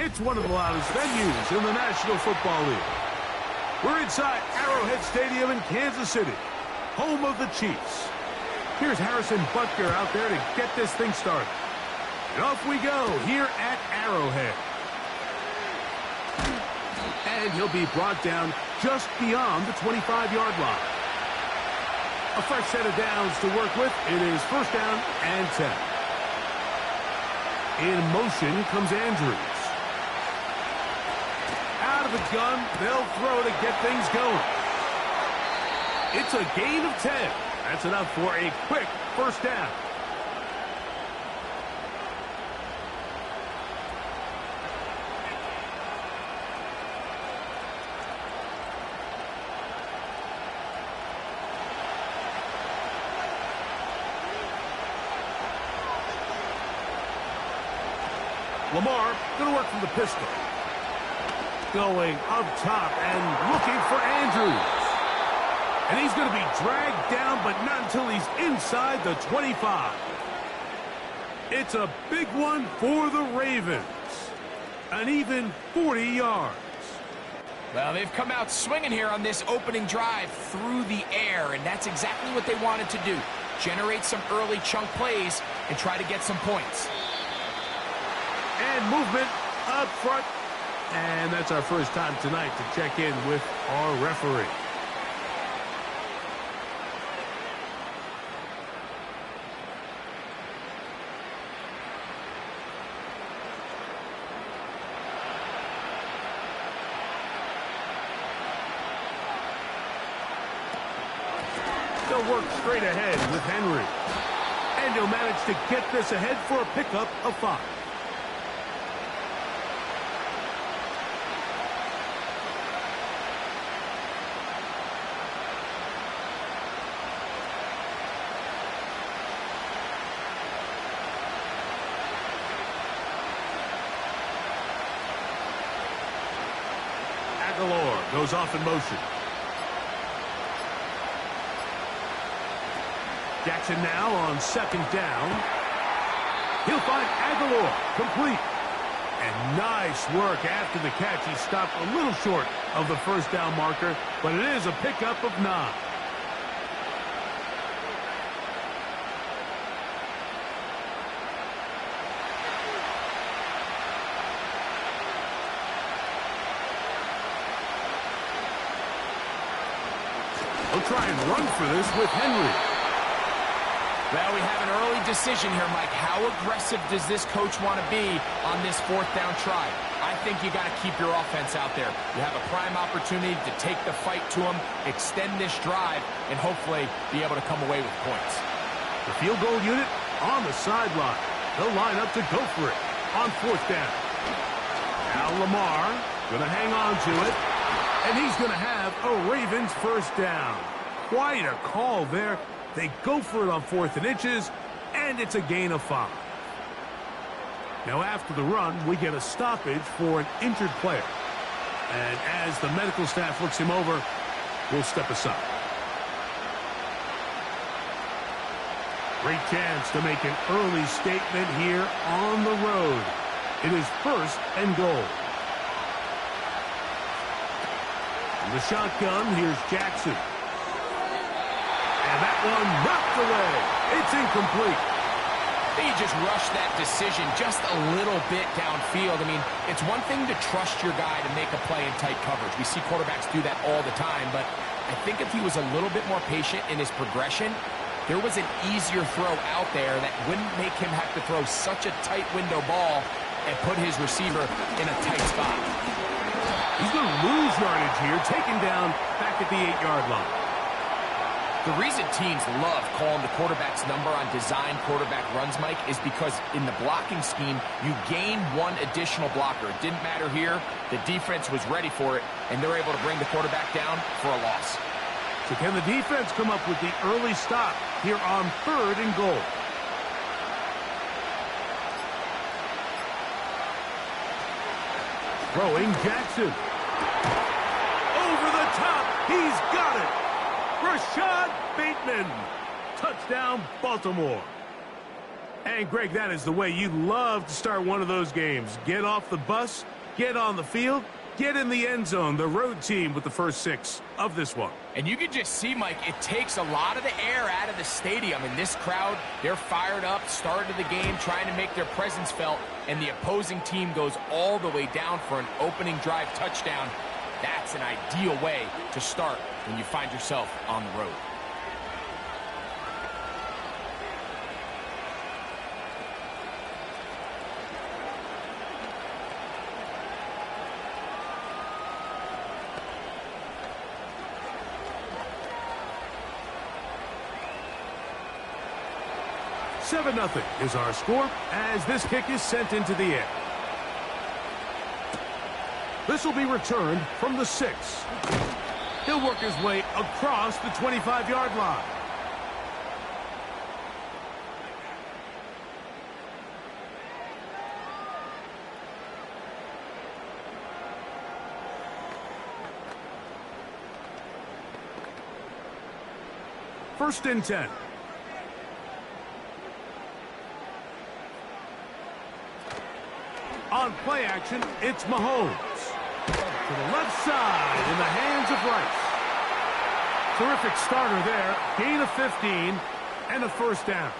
It's one of the loudest venues in the National Football League. We're inside Arrowhead Stadium in Kansas City, home of the Chiefs. Here's Harrison Butker out there to get this thing started. And off we go here at Arrowhead. And he'll be brought down just beyond the 25-yard line. A fresh set of downs to work with. It is first down and 10. In motion comes Andrews. Out of the gun, they'll throw to get things going. It's a gain of 10. That's enough for a quick first down. Lamar going to work from the pistol. Going up top and looking for Andrews. And he's going to be dragged down, but not until he's inside the 25. It's a big one for the Ravens. An even 40 yards. Well, they've come out swinging here on this opening drive through the air, and that's exactly what they wanted to do. Generate some early chunk plays and try to get some points. And movement up front. And that's our first time tonight to check in with our referee. They'll work straight ahead with Henry. And he'll manage to get this ahead for a pickup of 5. Goes off in motion. Jackson now on second down. He'll find Aguilar complete. And nice work after the catch. He stopped a little short of the first down marker, but it is a pickup of 9. He'll try and run for this with Henry. Well, we have an early decision here, Mike. How aggressive does this coach want to be on this fourth down try? I think you got to keep your offense out there. You have a prime opportunity to take the fight to them, extend this drive, and hopefully be able to come away with points. The field goal unit on the sideline. They'll line up to go for it on fourth down. Now Lamar going to hang on to it. And he's going to have a Ravens first down. Quite a call there. They go for it on 4th and inches, and it's a gain of 5. Now after the run, we get a stoppage for an injured player. And as the medical staff looks him over, we'll step aside. Great chance to make an early statement here on the road. It is first and goal. In the shotgun, here's Jackson. And that one knocked away. It's incomplete. He just rushed that decision just a little bit downfield. I mean, it's one thing to trust your guy to make a play in tight coverage. We see quarterbacks do that all the time, but I think if he was a little bit more patient in his progression, there was an easier throw out there that wouldn't make him have to throw such a tight window ball and put his receiver in a tight spot. He's going to lose yardage here, taken down back at the 8-yard line. The reason teams love calling the quarterback's number on design quarterback runs, Mike, is because in the blocking scheme, you gain one additional blocker. It didn't matter here. The defense was ready for it, and they're able to bring the quarterback down for a loss. So can the defense come up with the early stop here on 3rd and goal? Throwing Jackson. Over the top. He's got it. Rashad Bateman. Touchdown, Baltimore. And, Greg, that is the way you love to start one of those games. Get off the bus, get on the field, get in the end zone. The road team with the first 6 of this one. And you can just see, Mike, it takes a lot of the air out of the stadium. And this crowd, they're fired up, started the game, trying to make their presence felt. And the opposing team goes all the way down for an opening drive touchdown. That's an ideal way to start when you find yourself on the road. Seven 0 is our score as this kick is sent into the air. This will be returned from the 6. He'll work his way across the 25-yard line. First and 10. On play action, it's Mahomes. To the left side in the hands of Rice. Terrific starter there. Gain of 15 and a first down.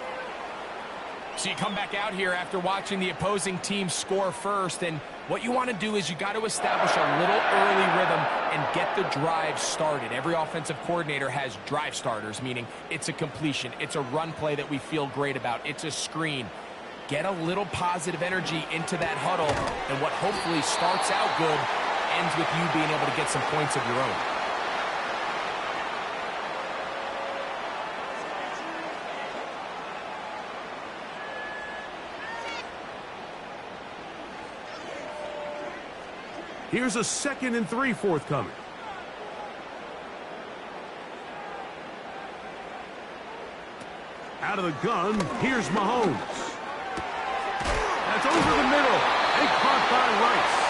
So you come back out here after watching the opposing team score first, and what you want to do is you got to establish a little early rhythm and get the drive started. Every offensive coordinator has drive starters, meaning it's a completion, it's a run play that we feel great about, it's a screen. Get a little positive energy into that huddle, and what hopefully starts out good ends with you being able to get some points of your own. Here's a 2nd and 3 forthcoming. Out of the gun, here's Mahomes. That's over the middle. And caught by Rice.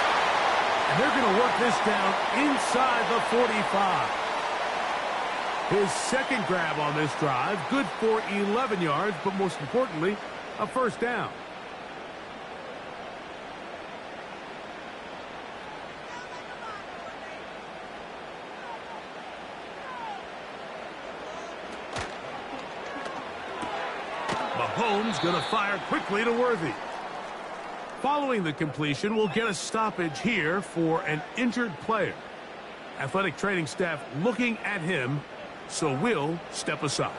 And they're going to work this down inside the 45. His second grab on this drive, good for 11 yards, but most importantly, a first down. Mahomes going to fire quickly to Worthy. Following the completion, we'll get a stoppage here for an injured player. Athletic training staff looking at him, so we'll step aside.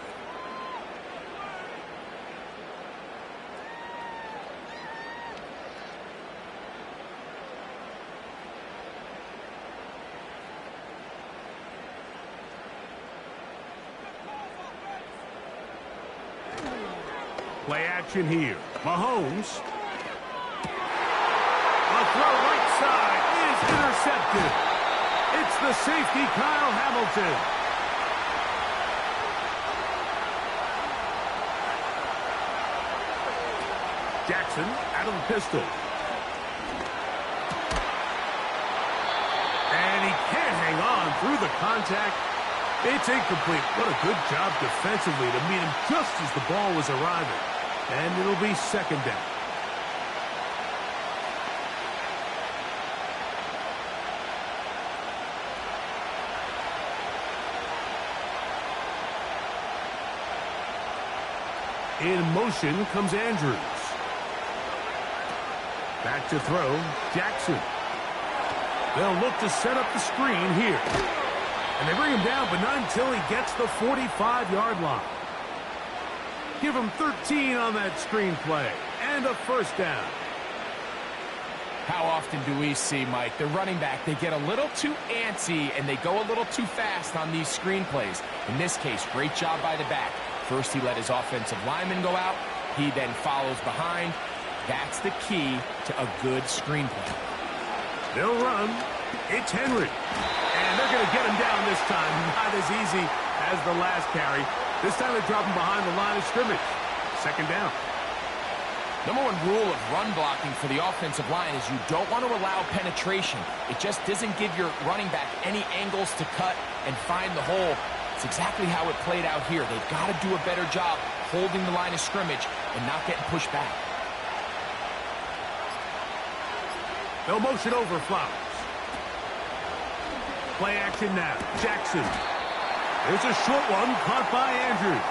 Play action here. Mahomes. A throw right side is intercepted. It's the safety, Kyle Hamilton. Jackson out of the pistol. And he can't hang on through the contact. It's incomplete. What a good job defensively to meet him just as the ball was arriving. And it'll be second down. In motion comes Andrews. Back to throw, Jackson. They'll look to set up the screen here. And they bring him down, but not until he gets the 45-yard line. Give him 13 on that screen play. And a first down. How often do we see, Mike, the running back, they get a little too antsy and they go a little too fast on these screen plays. In this case, great job by the back. First, he let his offensive lineman go out. He then follows behind. That's the key to a good screen play. They'll run. It's Henry. And they're going to get him down this time. Not as easy as the last carry. This time they drop him behind the line of scrimmage. Second down. Number one rule of run blocking for the offensive line is you don't want to allow penetration. It just doesn't give your running back any angles to cut and find the hole. It's exactly how it played out here. They've got to do a better job holding the line of scrimmage and not getting pushed back. They'll motion over Flowers. Play action now. Jackson. There's a short one caught by Andrews.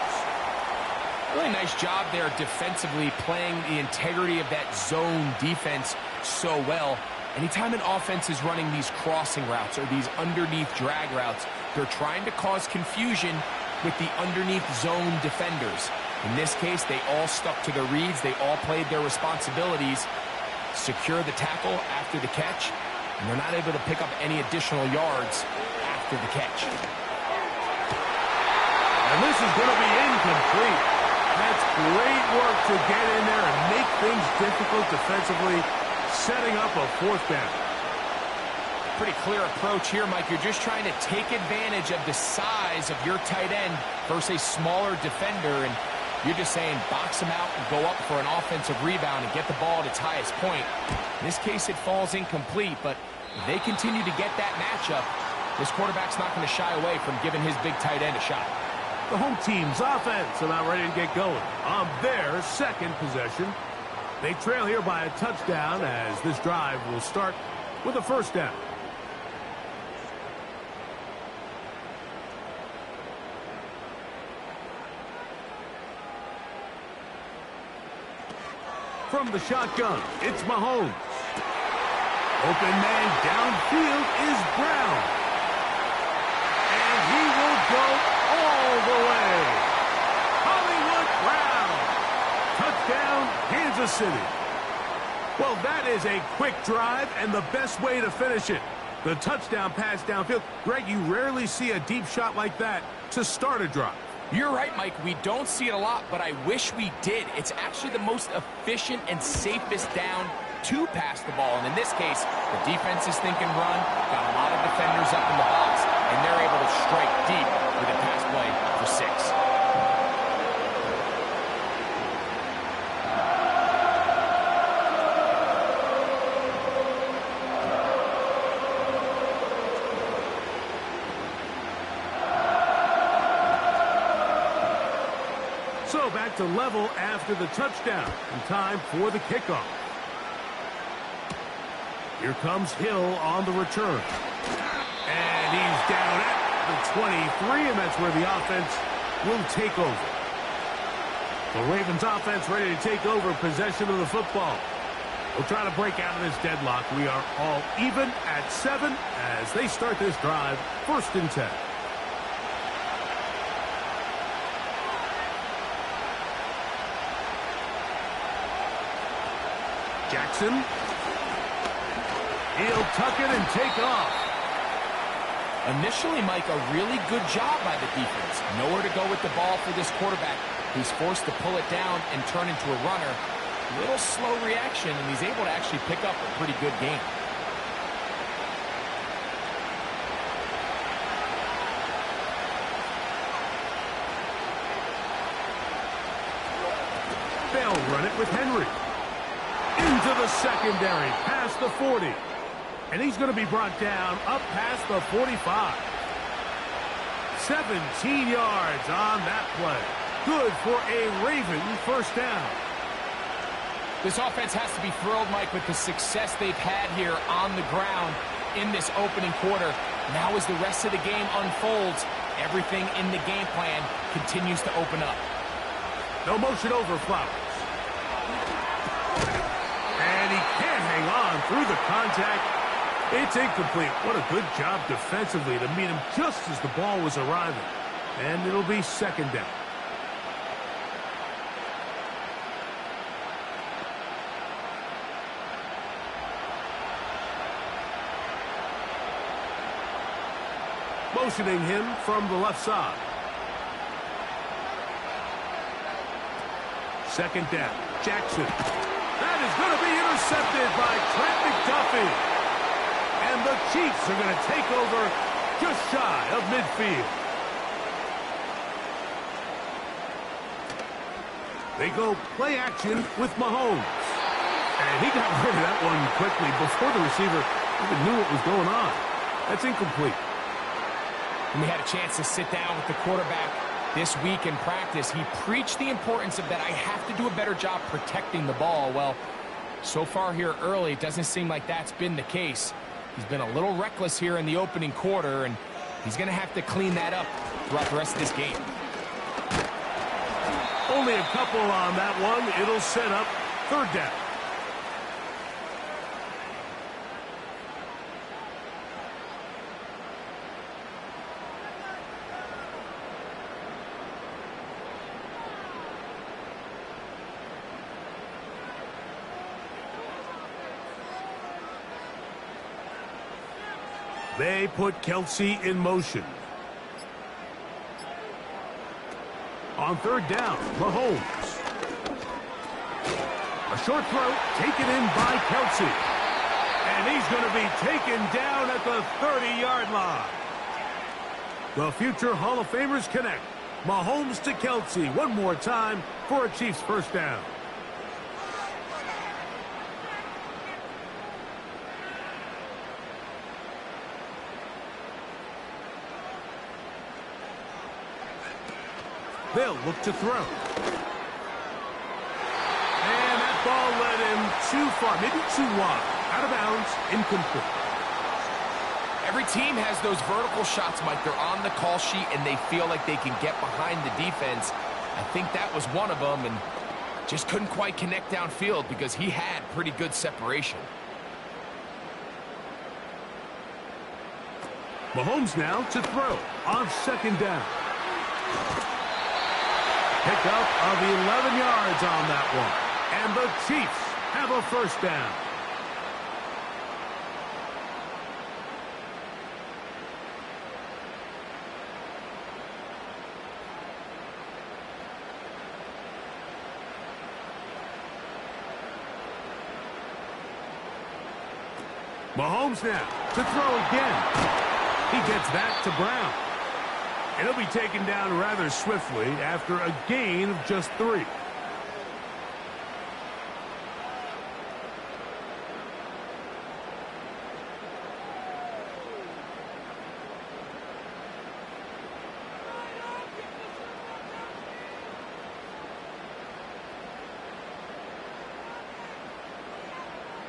Really nice job there defensively, playing the integrity of that zone defense so well. Anytime an offense is running these crossing routes or these underneath drag routes, they're trying to cause confusion with the underneath zone defenders. In this case, they all stuck to their reads. They all played their responsibilities. Secure the tackle after the catch, and they're not able to pick up any additional yards after the catch. And this is going to be incomplete. That's great work to get in there and make things difficult defensively, setting up a fourth down. Pretty clear approach here, Mike. You're just trying to take advantage of the size of your tight end versus a smaller defender, and you're just saying box him out and go up for an offensive rebound and get the ball at its highest point. In this case, it falls incomplete, but if they continue to get that matchup, this quarterback's not going to shy away from giving his big tight end a shot. The home team's offense about ready to get going on their second possession. They trail here by a touchdown as this drive will start with a first down. From the shotgun, it's Mahomes. Open man downfield is Brown. And he will go all the way. Hollywood Brown. Touchdown, Kansas City. Well, that is a quick drive and the best way to finish it. The touchdown pass downfield. Greg, you rarely see a deep shot like that to start a drive. You're right, Mike. We don't see it a lot, but I wish we did. It's actually the most efficient and safest down to pass the ball. And in this case, the defense is thinking run, got a lot of defenders up in the box, and they're able to strike deep with a pass play for 6. So back to level after the touchdown, and time for the kickoff. Here comes Hill on the return. And he's down at the 23, and that's where the offense will take over. The Ravens offense ready to take over possession of the football. We'll try to break out of this deadlock. We are all even at 7 as they start this drive, 1st and 10. Jackson. He'll tuck it and take off. Initially, Mike, a really good job by the defense. Nowhere to go with the ball for this quarterback. He's forced to pull it down and turn into a runner. A little slow reaction, and he's able to actually pick up a pretty good game. They'll run it with Henry. Into the secondary, past the 40. And he's going to be brought down up past the 45. 17 yards on that play. Good for a Raven first down. This offense has to be thrilled, Mike, with the success they've had here on the ground in this opening quarter. Now as the rest of the game unfolds, everything in the game plan continues to open up. No motion over Flowers. And he can't hang on through the contact. It's incomplete. What a good job defensively to meet him just as the ball was arriving. And it'll be 2nd down. Motioning him from the left side. 2nd down. Jackson. That is going to be intercepted by Trent McDuffie. And the Chiefs are going to take over just shy of midfield. They go play action with Mahomes. And he got rid of that one quickly before the receiver even knew what was going on. That's incomplete. And we had a chance to sit down with the quarterback This week in practice, he preached the importance of that I have to do a better job protecting the ball. Well, so far here early, it doesn't seem like that's been the case. He's been a little reckless here in the opening quarter, and he's going to have to clean that up throughout the rest of this game. Only a couple on that one. It'll set up third down. They put Kelsey in motion. On third down, Mahomes. A short throw taken in by Kelsey. And he's going to be taken down at the 30-yard line. The future Hall of Famers connect. Mahomes to Kelsey one more time for a Chiefs first down. They'll look to throw. And that ball led him too far, maybe too wide. Out of bounds, incomplete. Every team has those vertical shots, Mike. They're on the call sheet, and they feel like they can get behind the defense. I think that was one of them, and just couldn't quite connect downfield because he had pretty good separation. Mahomes now to throw on second down. Pickup of 11 yards on that one. And the Chiefs have a first down. Mahomes now to throw again. He gets that to Brown. And he'll be taken down rather swiftly after a gain of just 3.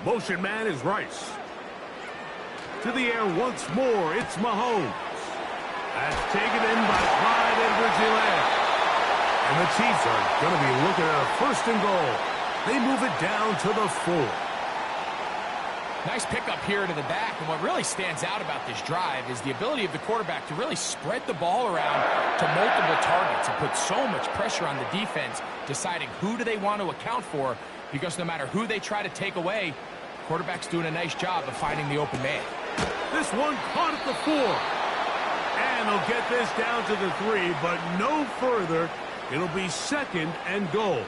Motion man is Rice. To the air once more, it's Mahomes. That's taken in by Clyde Edwards-Helaire. And the Chiefs are going to be looking at a first and goal. They move it down to the 4. Nice pickup here to the back, and what really stands out about this drive is the ability of the quarterback to really spread the ball around to multiple targets and put so much pressure on the defense, deciding who do they want to account for, because no matter who they try to take away, quarterback's doing a nice job of finding the open man. This one caught at the 4. And they'll get this down to the 3, but no further. It'll be second and goal.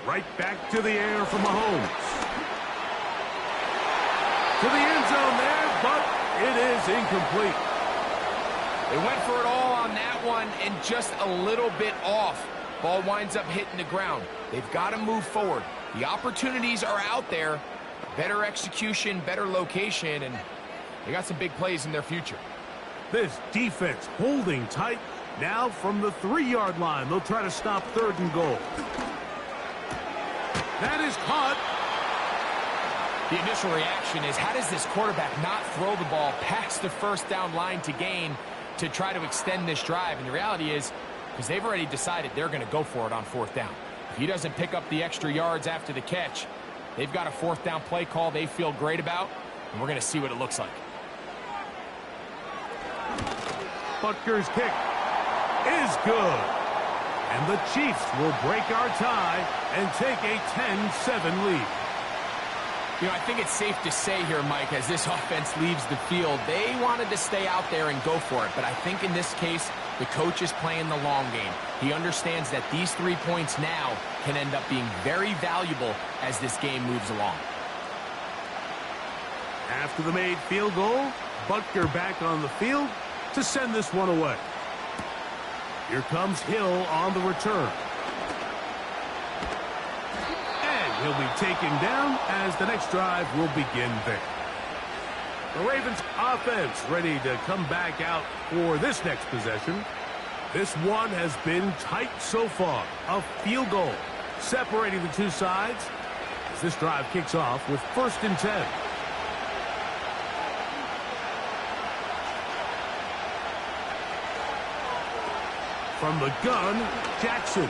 Right back to the air for Mahomes. To the end zone there, but it is incomplete. They went for it all on that one and just a little bit off. Ball winds up hitting the ground. They've got to move forward. The opportunities are out there. Better execution, better location, and they got some big plays in their future. This defense holding tight. Now from the 3-yard line, they'll try to stop third and goal. That is caught. The initial reaction is, how does this quarterback not throw the ball past the first down line to gain to try to extend this drive? And the reality is, because they've already decided they're going to go for it on fourth down. If he doesn't pick up the extra yards after the catch, they've got a fourth down play call they feel great about, and we're going to see what it looks like. Butker's kick is good. And the Chiefs will break our tie and take a 10-7 lead. You know, I think it's safe to say here, Mike, as this offense leaves the field, they wanted to stay out there and go for it. But I think in this case, the coach is playing the long game. He understands that these 3 points now can end up being very valuable as this game moves along. After the made field goal, Butker back on the field to send this one away. Here comes Hill on the return. And he'll be taken down as the next drive will begin there. The Ravens offense ready to come back out for this next possession. This one has been tight so far. A field goal separating the two sides as this drive kicks off with 1st and 10. From the gun, Jackson.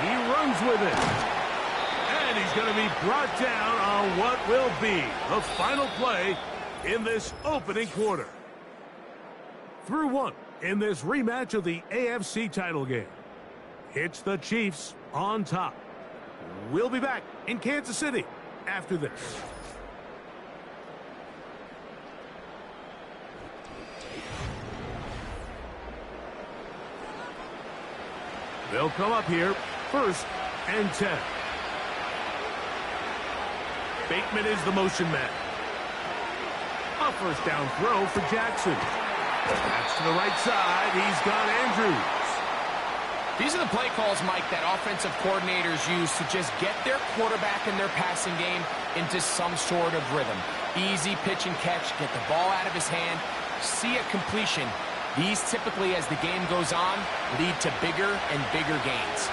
He runs with it. And he's going to be brought down on what will be the final play in this opening quarter. Through 1 in this rematch of the AFC title game. It's the Chiefs on top. We'll be back in Kansas City after this. They'll come up here, 1st and 10. Bateman is the motion man. A 1st down throw for Jackson. That's to the right side. He's got Andrews. These are the play calls, Mike, that offensive coordinators use to just get their quarterback and their passing game into some sort of rhythm. Easy pitch and catch, get the ball out of his hand, see a completion. These typically, as the game goes on, lead to bigger and bigger gains.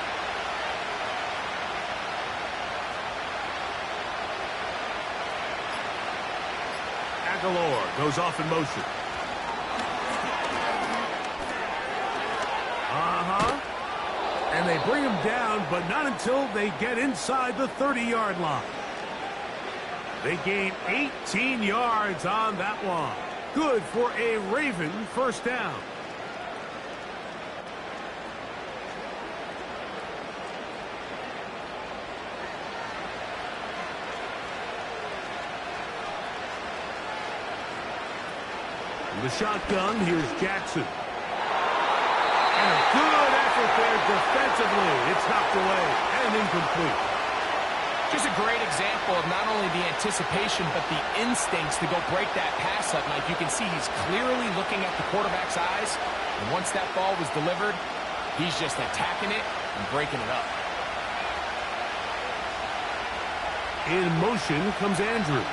Aguilar goes off in motion. And they bring him down, but not until they get inside the 30-yard line. They gain 18 yards on that one. Good for a Raven 1st down. In the shotgun, here's Jackson. And a good effort there defensively. It's knocked away and incomplete. Just a great example of not only the anticipation, but the instincts to go break that pass up. Like you can see, he's clearly looking at the quarterback's eyes. And once that ball was delivered, he's just attacking it and breaking it up. In motion comes Andrews.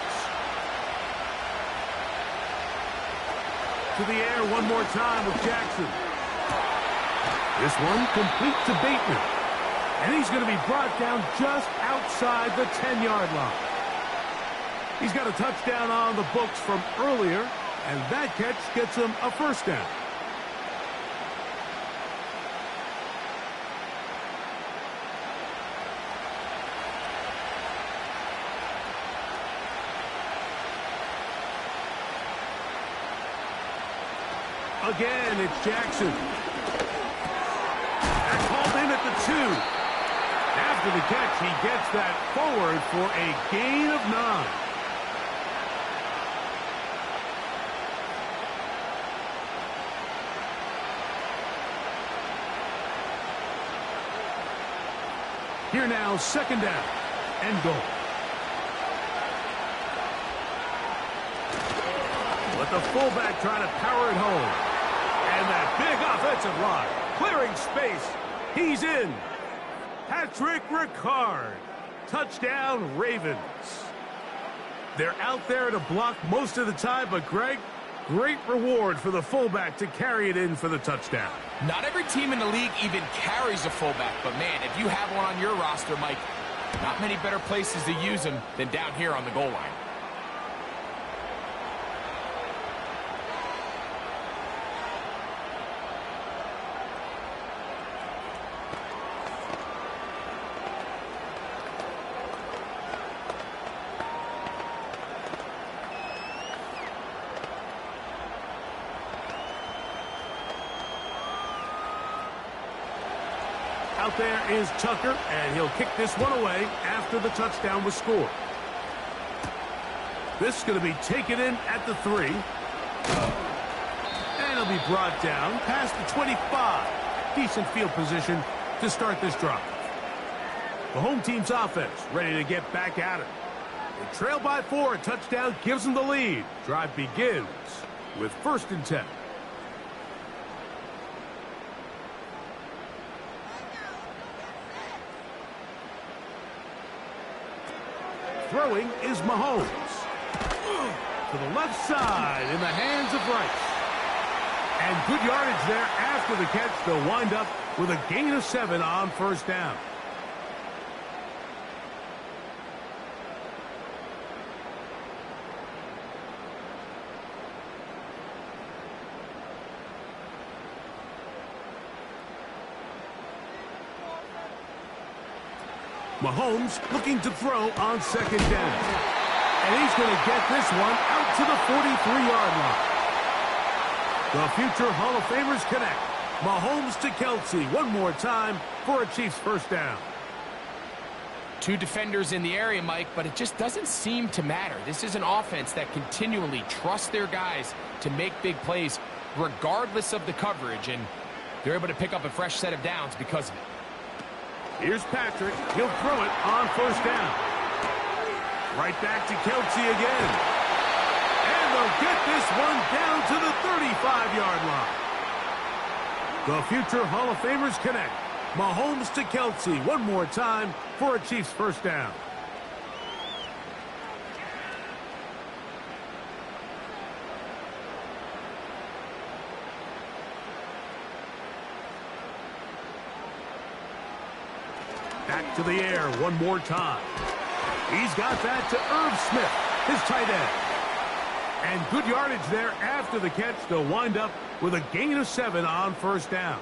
To the air one more time with Jackson. This one complete to Bateman. And he's going to be brought down just outside the 10-yard line. He's got a touchdown on the books from earlier, and that catch gets him a 1st down. Again, it's Jackson. They're called in at the 2. After the catch, he gets that forward for a gain of 9. Here now, 2nd down and goal. Let the fullback try to power it home. And that big offensive line clearing space. He's in. Patrick Ricard. Touchdown, Ravens. They're out there to block most of the time, but Greg, great reward for the fullback to carry it in for the touchdown. Not every team in the league even carries a fullback, but man, if you have one on your roster, Mike, not many better places to use him than down here on the goal line. Out there is Tucker, and he'll kick this one away after the touchdown was scored. This is going to be taken in at the 3. And he'll be brought down past the 25. Decent field position to start this drive. The home team's offense ready to get back at it. They trail by 4. A touchdown gives them the lead. Drive begins with 1st and 10. Throwing is Mahomes. To the left side in the hands of Rice. And good yardage there after the catch. They'll wind up with a gain of 7 on first down. Mahomes looking to throw on second down. And he's going to get this one out to the 43-yard line. The future Hall of Famers connect. Mahomes to Kelsey one more time for a Chiefs first down. 2 defenders in the area, Mike, but it just doesn't seem to matter. This is an offense that continually trusts their guys to make big plays regardless of the coverage, and they're able to pick up a fresh set of downs because of it. Here's Patrick. He'll throw it on first down. Right back to Kelsey again. And they'll get this one down to the 35-yard line. The future Hall of Famers connect. Mahomes to Kelsey one more time for a Chiefs first down. Back to the air one more time. He's got that to Irv Smith, his tight end. And good yardage there after the catch. They'll wind up with a gain of 7 on first down.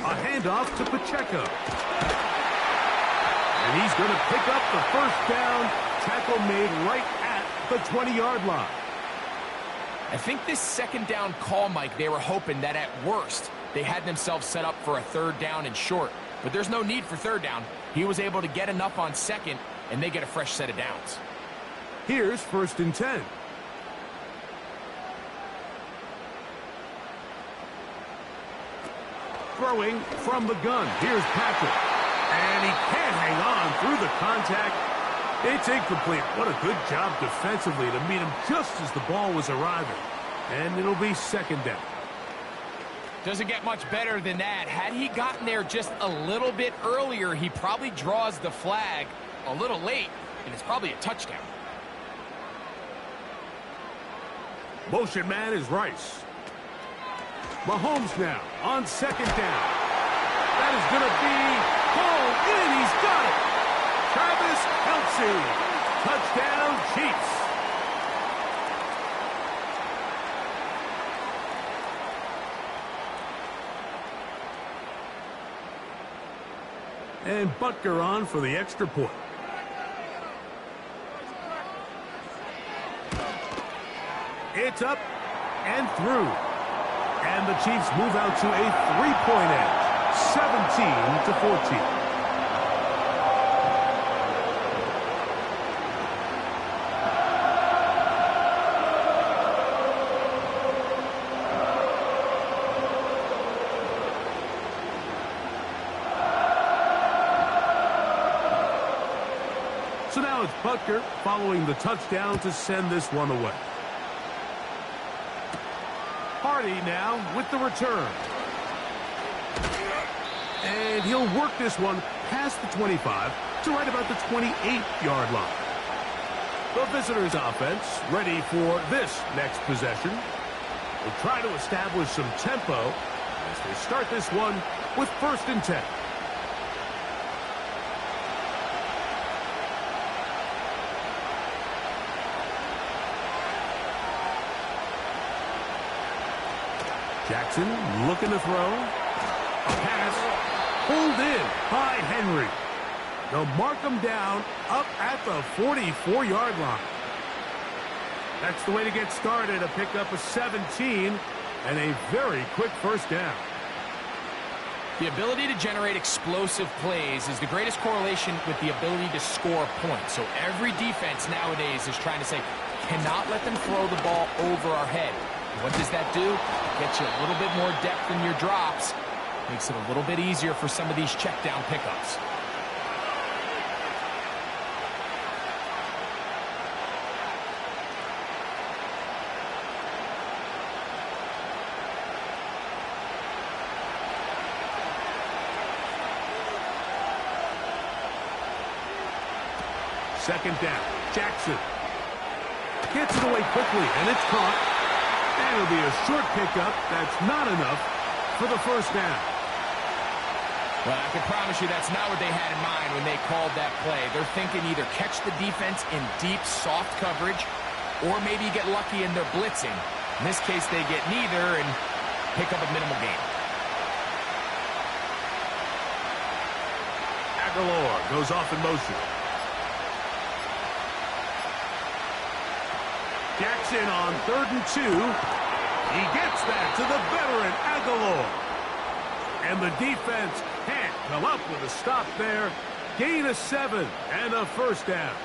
A handoff to Pacheco. And he's going to pick up the first down. Tackle made right at the 20-yard line. I think this second down call, Mike, they were hoping that at worst they had themselves set up for a third down and short. But there's no need for third down. He was able to get enough on second, and they get a fresh set of downs. Here's first and 10. Throwing from the gun. Here's Patrick. And he can't hang on through the contact. It's incomplete. What a good job defensively to meet him just as the ball was arriving. And it'll be second down. Doesn't get much better than that. Had he gotten there just a little bit earlier, he probably draws the flag a little late, and it's probably a touchdown. Motion man is Rice. Mahomes now on second down. That is going to be pulled in. He's got it. Travis Kelce. Touchdown, Chiefs. And Butker on for the extra point. It's up and through. And the Chiefs move out to a 3-point edge, 17-14. So now it's Butker following the touchdown to send this one away. Hardy now with the return. And he'll work this one past the 25 to right about the 28-yard line. The visitors' offense ready for this next possession. Will try to establish some tempo as they start this one with first and 10. Jackson looking to throw. A pass pulled in by Henry. They'll mark him down up at the 44-yard line. That's the way to get started, a pickup of 17 and a very quick first down. The ability to generate explosive plays is the greatest correlation with the ability to score points. So every defense nowadays is trying to say, cannot let them throw the ball over our head. What does that do? Gets you a little bit more depth in your drops. Makes it a little bit easier for some of these check down pickups. Second down. Jackson gets it away quickly, and it's caught. And it'll be a short pickup. That's not enough for the first down. Well, I can promise you that's not what they had in mind when they called that play. They're thinking either catch the defense in deep, soft coverage, or maybe get lucky in their blitzing. In this case, they get neither and pick up a minimal gain. Aguilar goes off in motion. Jackson on 3rd and 2. He gets that to the veteran Aguilar. And the defense can't come up with a stop there. Gain of 7 and a first down.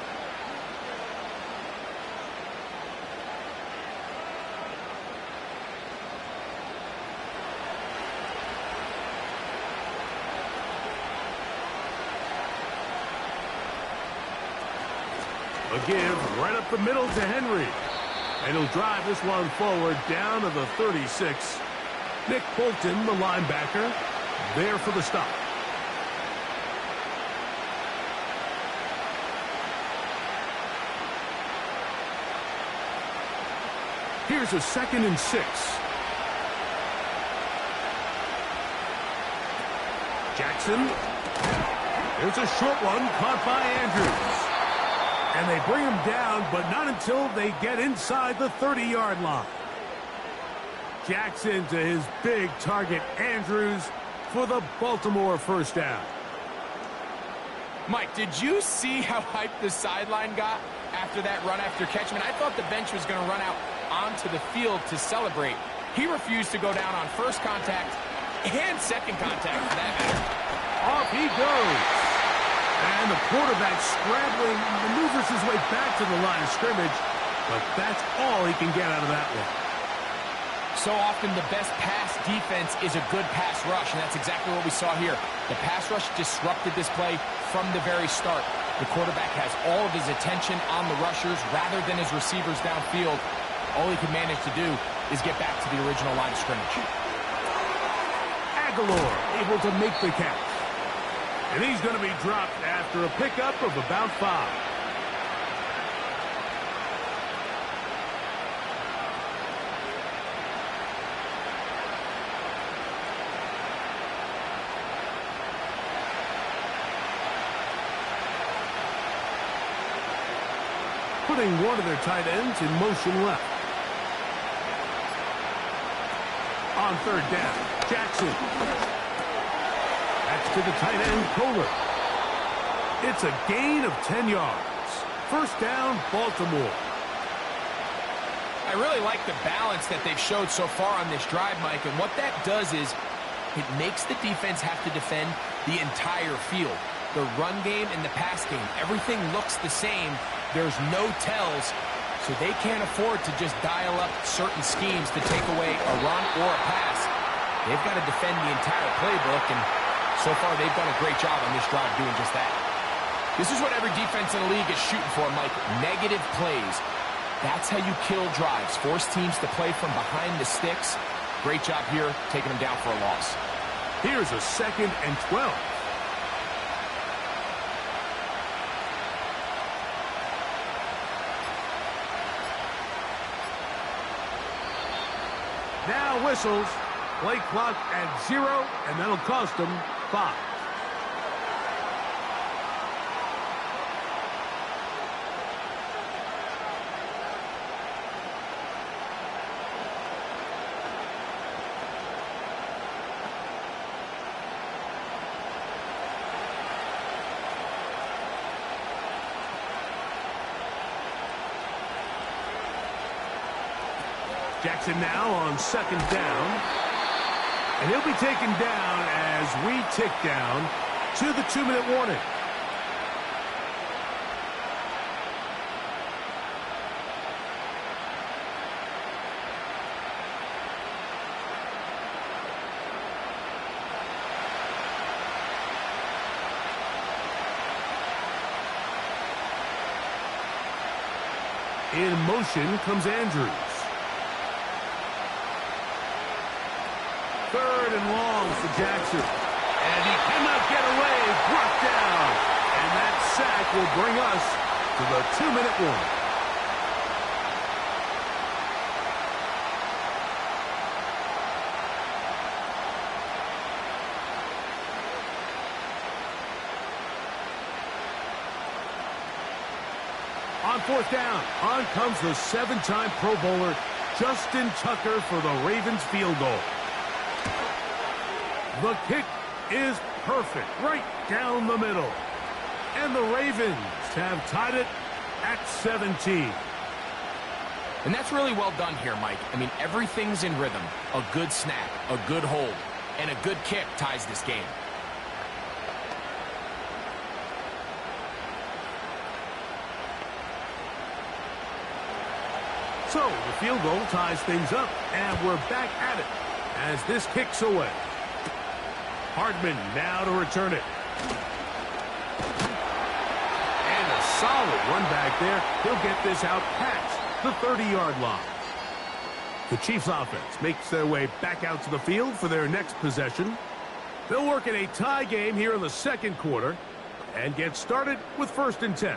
A give right up the middle to Henry. And he'll drive this one forward down to the 36. Nick Bolton, the linebacker, there for the stop. Here's a 2nd and 6. Jackson. There's a short one caught by Andrews. And they bring him down, but not until they get inside the 30-yard line. Jackson to his big target, Andrews, for the Baltimore first down. Mike, did you see how hyped the sideline got after that run after catch? I mean, I thought the bench was going to run out onto the field to celebrate. He refused to go down on first contact and second contact, for that matter. Off he goes. And the quarterback scrambling, maneuvers his way back to the line of scrimmage, but that's all he can get out of that one. So often the best pass defense is a good pass rush, and that's exactly what we saw here. The pass rush disrupted this play from the very start. The quarterback has all of his attention on the rushers rather than his receivers downfield. All he can manage to do is get back to the original line of scrimmage. Aguilar able to make the catch. And he's going to be dropped after a pickup of about 5. Putting one of their tight ends in motion left. On 3rd down, Jackson. That's to the tight end, Kohler. It's a gain of 10 yards. First down, Baltimore. I really like the balance that they've showed so far on this drive, Mike, and what that does is it makes the defense have to defend the entire field. The run game and the pass game, everything looks the same. There's no tells, so they can't afford to just dial up certain schemes to take away a run or a pass. They've got to defend the entire playbook, and so far, they've done a great job on this drive doing just that. This is what every defense in the league is shooting for, Mike. Negative plays. That's how you kill drives. Force teams to play from behind the sticks. Great job here, taking them down for a loss. Here's a 2nd and 12. Now whistles. Play clock at 0, and that'll cost them 5. Jackson now on 2nd down. And he'll be taken down as we tick down to the 2-minute warning. In motion comes Andrews. 3rd and long for Jackson. And he cannot get away. Brought down. And that sack will bring us to the 2-minute warning. On fourth down, on comes the 7-time Pro Bowler, Justin Tucker, for the Ravens field goal. The kick is perfect, right down the middle. And the Ravens have tied it at 17. And that's really well done here, Mike. I mean, everything's in rhythm. A good snap, a good hold, and a good kick ties this game. So the field goal ties things up, and we're back at it as this kicks away. Hardman now to return it. And a solid run back there. He'll get this out past the 30-yard line. The Chiefs offense makes their way back out to the field for their next possession. They'll work in a tie game here in the second quarter and get started with 1st and 10.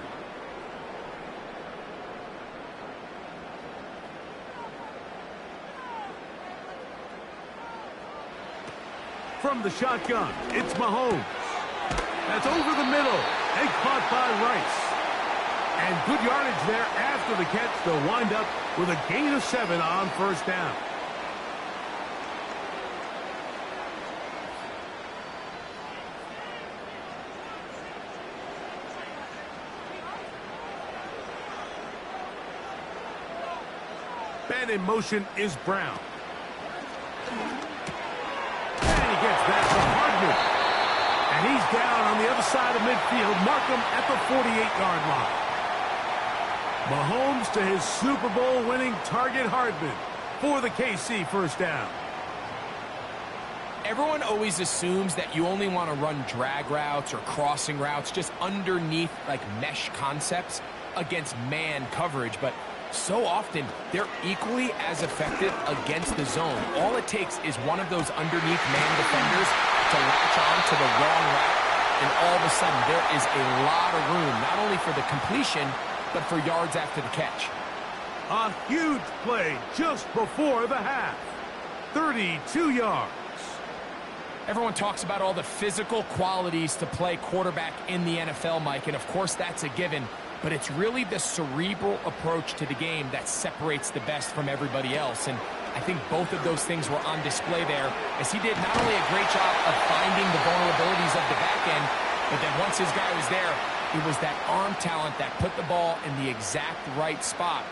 From the shotgun, it's Mahomes. That's over the middle and caught by Rice. And good yardage there after the catch. They'll wind up with a gain of 7 on 1st down. Man in motion is Brown. Gets that to Hardman. And he's down on the other side of midfield. Mark him at the 48-yard line. Mahomes to his Super Bowl winning target, Hardman, for the KC 1st down. Everyone always assumes that you only want to run drag routes or crossing routes just underneath like mesh concepts against man coverage, but so often, they're equally as effective against the zone. All it takes is one of those underneath man defenders to latch on to the wrong route, and all of a sudden, there is a lot of room, not only for the completion, but for yards after the catch. A huge play just before the half. 32 yards. Everyone talks about all the physical qualities to play quarterback in the NFL, Mike, and of course, that's a given. But it's really the cerebral approach to the game that separates the best from everybody else. And I think both of those things were on display there, as he did not only a great job of finding the vulnerabilities of the back end, but then once his guy was there, it was that arm talent that put the ball in the exact right spot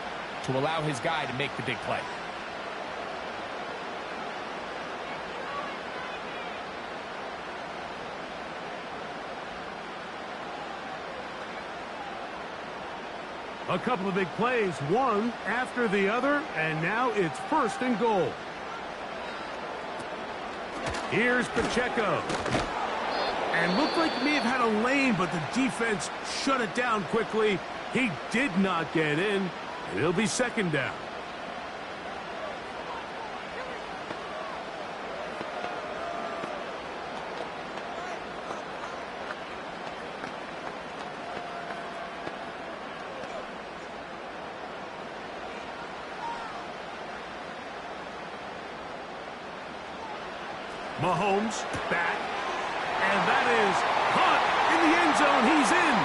to allow his guy to make the big play. A couple of big plays, one after the other, and now it's 1st and goal. Here's Pacheco. And looked like he may have had a lane, but the defense shut it down quickly. He did not get in, and it'll be 2nd down. Mahomes back, and that is caught in the end zone. He's in.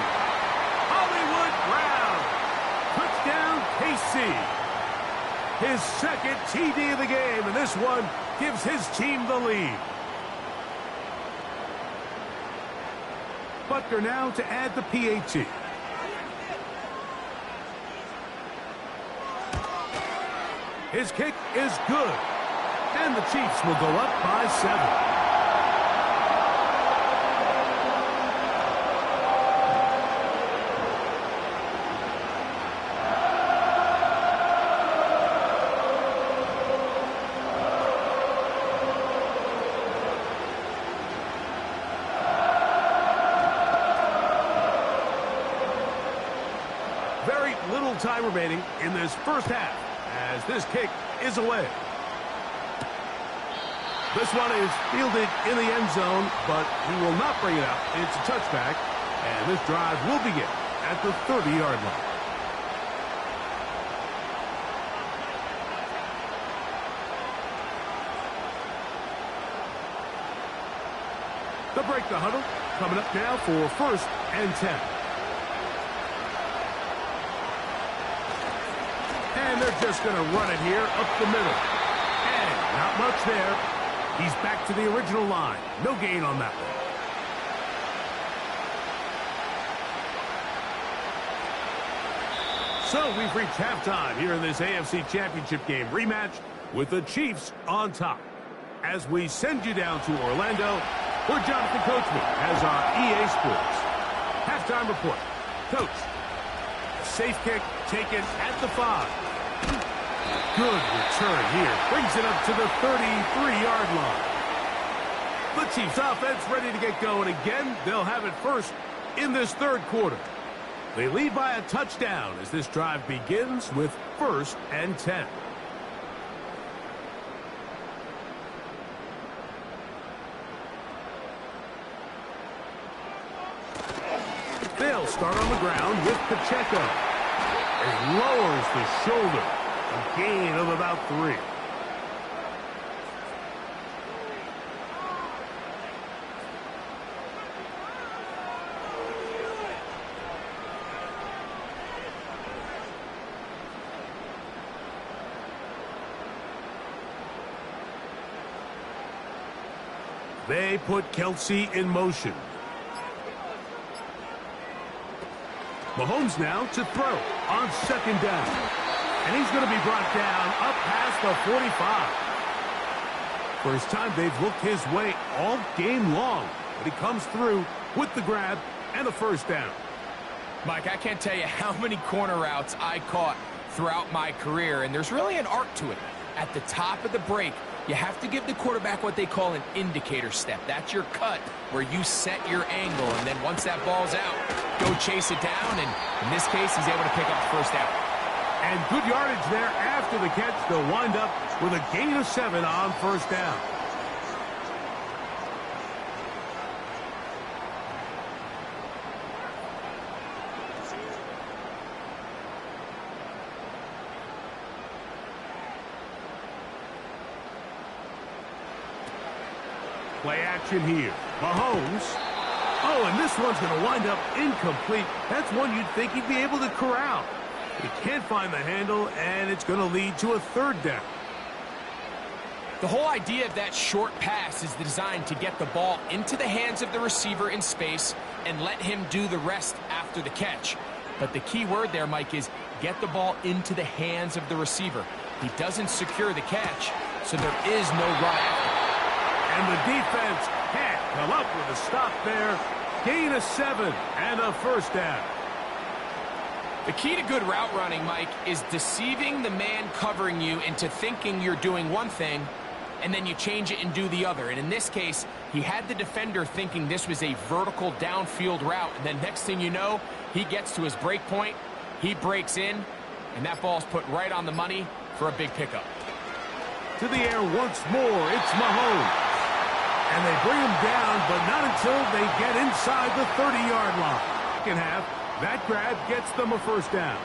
Hollywood Brown. Touchdown, KC. His 2nd TD of the game, and this one gives his team the lead. Butker now to add the PAT. His kick is good. And the Chiefs will go up by 7. Very little time remaining in this 1st half as this kick is away. This one is fielded in the end zone, but he will not bring it out. It's a touchback, and this drive will begin. at the 30-yard line. They'll break the huddle. Coming up now for 1st and 10. And they're just going to run it here up the middle. And not much there. He's back to the original line. No gain on that one. So we've reached halftime here in this AFC Championship game rematch with the Chiefs on top. As we send you down to Orlando, where Jonathan Coachman has our EA Sports halftime report. Coach, safe kick taken at the 5. Good return here. Brings it up to the 33-yard line. The Chiefs offense ready to get going again. They'll have it first in this 3rd quarter. They lead by a touchdown as this drive begins with 1st and 10. They'll start on the ground with Pacheco. He lowers the shoulder. A gain of about 3. They put Kelsey in motion. Mahomes now to throw on 2nd down. And he's going to be brought down up past the 45. First time they've looked his way all game long. But he comes through with the grab and a 1st down. Mike, I can't tell you how many corner routes I caught throughout my career. And there's really an art to it. At the top of the break, you have to give the quarterback what they call an indicator step. That's your cut where you set your angle. And then once that ball's out, go chase it down. And in this case, he's able to pick up the 1st down. And good yardage there after the catch. They'll wind up with a gain of 7 on 1st down. Play action here. Mahomes. Oh, and this one's going to wind up incomplete. That's one you'd think he'd be able to corral. He can't find the handle, and it's going to lead to a 3rd down. The whole idea of that short pass is designed to get the ball into the hands of the receiver in space and let him do the rest after the catch. But the key word there, Mike, is get the ball into the hands of the receiver. He doesn't secure the catch, so there is no run after. And the defense can't come up with a stop there. Gain of 7 and a 1st down. The key to good route running, Mike, is deceiving the man covering you into thinking you're doing one thing, and then you change it and do the other. And in this case, he had the defender thinking this was a vertical downfield route. And then next thing you know, he gets to his break point, he breaks in, and that ball's put right on the money for a big pickup. To the air once more, it's Mahomes. And they bring him down, but not until they get inside the 30-yard line. Second half, that grab gets them a 1st down.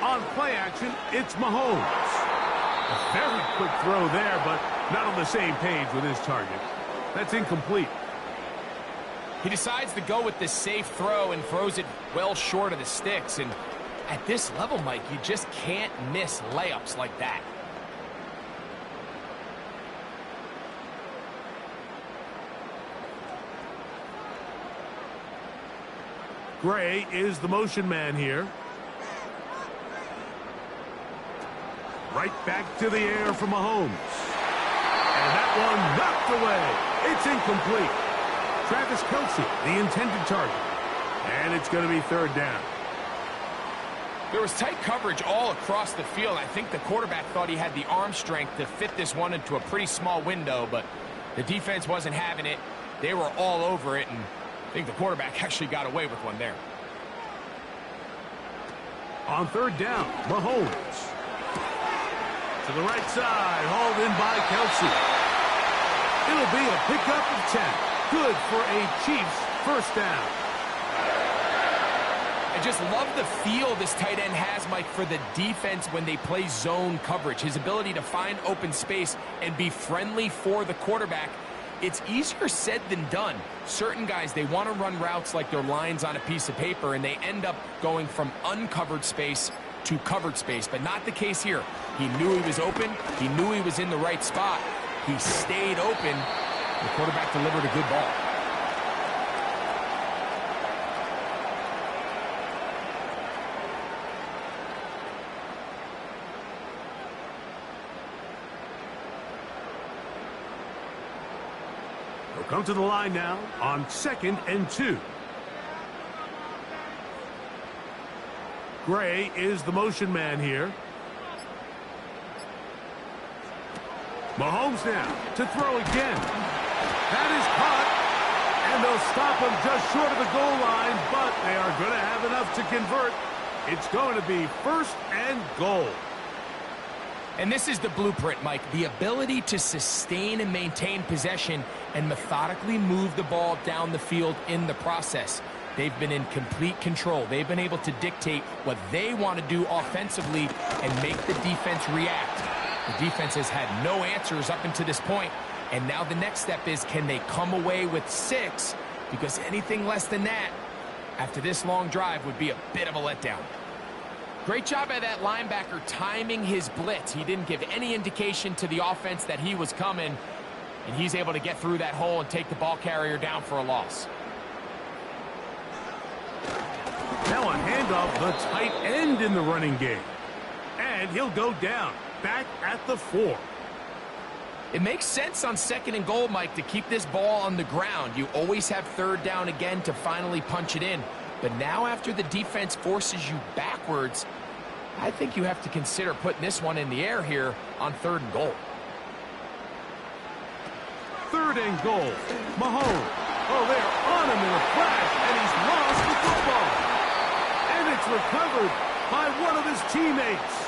On play action, it's Mahomes. A very quick throw there, but not on the same page with his target. That's incomplete. He decides to go with this safe throw and throws it well short of the sticks. And at this level, Mike, you just can't miss layups like that. Gray is the motion man here. Right back to the air for Mahomes. And that one knocked away. It's incomplete. Travis Kelsey, the intended target. And it's going to be 3rd down. There was tight coverage all across the field. I think the quarterback thought he had the arm strength to fit this one into a pretty small window, but the defense wasn't having it. They were all over it, and I think the quarterback actually got away with one there. On 3rd down, Mahomes. To the right side, hauled in by Kelsey. It'll be a pickup of 10. Good for a Chiefs first down. I just love the feel this tight end has, Mike, for the defense when they play zone coverage. His ability to find open space and be friendly for the quarterback. It's easier said than done. Certain guys, they want to run routes like they're lines on a piece of paper, and they end up going from uncovered space to covered space, but not the case here. He knew he was open. He knew he was in the right spot. He stayed open. The quarterback delivered a good ball. They'll come to the line now on 2nd and 2. Gray is the motion man here. Mahomes now to throw again. That is caught. And they'll stop him just short of the goal line, but they are going to have enough to convert. It's going to be 1st and goal. And this is the blueprint, Mike. The ability to sustain and maintain possession and methodically move the ball down the field in the process. They've been in complete control. They've been able to dictate what they want to do offensively and make the defense react. The defense has had no answers up until this point, and now the next step is, can they come away with 6? Because anything less than that, after this long drive, would be a bit of a letdown. Great job by that linebacker timing his blitz. He didn't give any indication to the offense that he was coming, and he's able to get through that hole and take the ball carrier down for a loss. Now a handoff, the tight end in the running game. And he'll go down, back at the 4. It makes sense on 2nd and goal, Mike, to keep this ball on the ground. You always have 3rd down again to finally punch it in. But now after the defense forces you backwards, I think you have to consider putting this one in the air here on 3rd and goal. 3rd and goal. Mahomes. Oh, they're on him in a flash, and he's lost the football. And it's recovered by one of his teammates.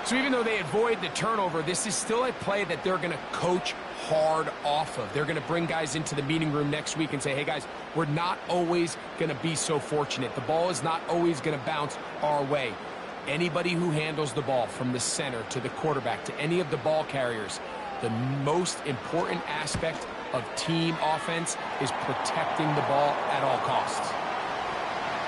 So even though they avoid the turnover, this is still a play that they're going to coach hard off of. They're going to bring guys into the meeting room next week and say, hey, guys, we're not always going to be so fortunate. The ball is not always going to bounce our way. Anybody who handles the ball from the center to the quarterback to any of the ball carriers, the most important aspect of team offense is protecting the ball at all costs.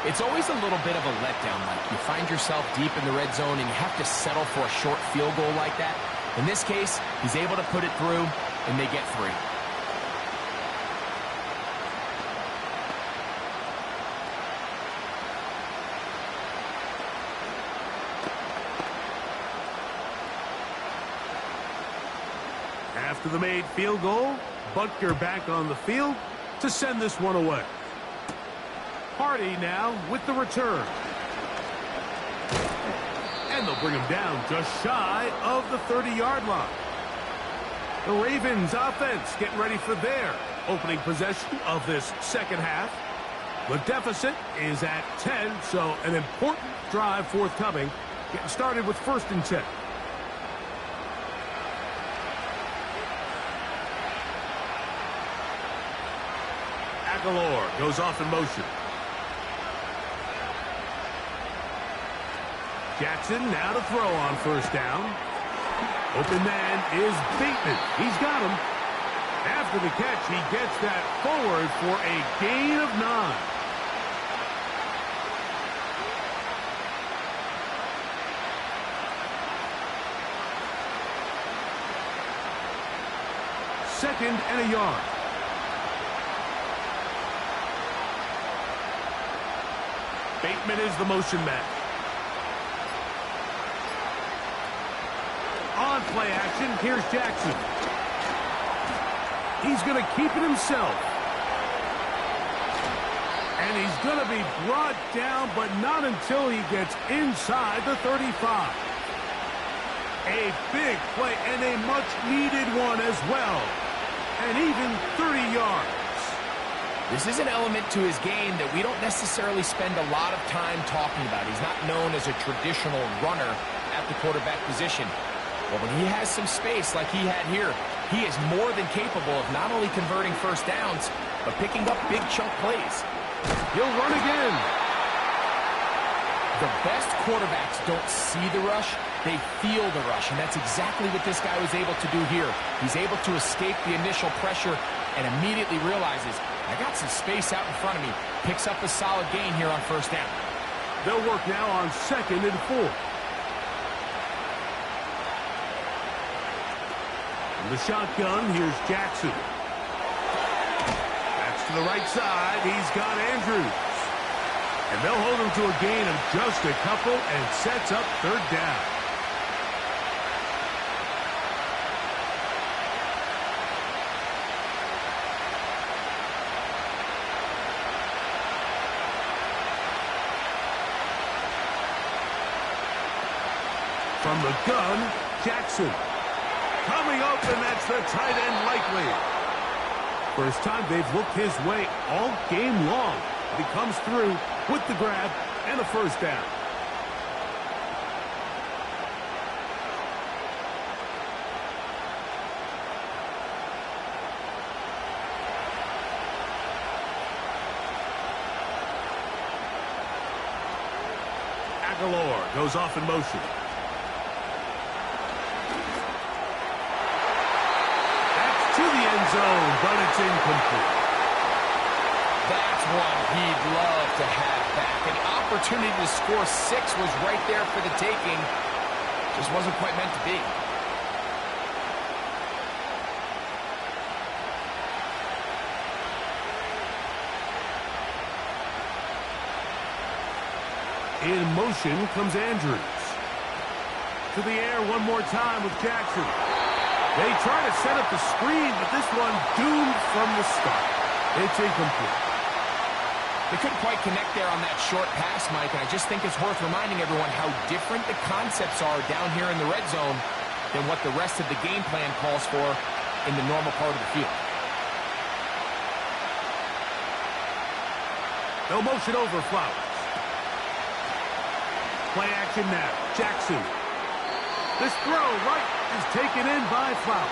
It's always a little bit of a letdown, Mike. You find yourself deep in the red zone and you have to settle for a short field goal like that. In this case, he's able to put it through, and they get 3. After the made field goal, Butker back on the field to send this one away. Hardy now with the return. And they'll bring him down just shy of the 30-yard line. The Ravens offense getting ready for their opening possession of this second half. The deficit is at 10, so an important drive forthcoming. Getting started with 1st and 10. Aguilar goes off in motion. Jackson now to throw on 1st down. Open man is Bateman. He's got him. After the catch, he gets that forward for a gain of 9. Second and a yard. Bateman is the motion man. On play action, here's Jackson. He's going to keep it himself. And he's going to be brought down, but not until he gets inside the 35. A big play and a much-needed one as well. And even 30 yards. This is an element to his game that we don't necessarily spend a lot of time talking about. He's not known as a traditional runner at the quarterback position. Well, when he has some space like he had here, he is more than capable of not only converting first downs, but picking up big chunk plays. He'll run again. The best quarterbacks don't see the rush, they feel the rush, and that's exactly what this guy was able to do here. He's able to escape the initial pressure and immediately realizes, I got some space out in front of me. Picks up a solid gain here on first down. They'll work now on 2nd and 4. In the shotgun, here's Jackson. That's to the right side. He's got Andrews. And they'll hold him to a gain of just a couple and sets up 3rd down. From the gun, Jackson. Coming open, that's the tight end likely. First time they've looked his way all game long. He comes through with the grab and a first down. Aguilar goes off in motion. To the end zone, but it's incomplete. That's one he'd love to have back. An opportunity to score 6 was right there for the taking. Just wasn't quite meant to be. In motion comes Andrews. To the air one more time with Jackson. They try to set up the screen, but this one doomed from the start. It's incomplete. They couldn't quite connect there on that short pass, Mike, and I just think it's worth reminding everyone how different the concepts are down here in the red zone than what the rest of the game plan calls for in the normal part of the field. No motion over Flowers. Play action now. Jackson. This throw right is taken in by Flowers.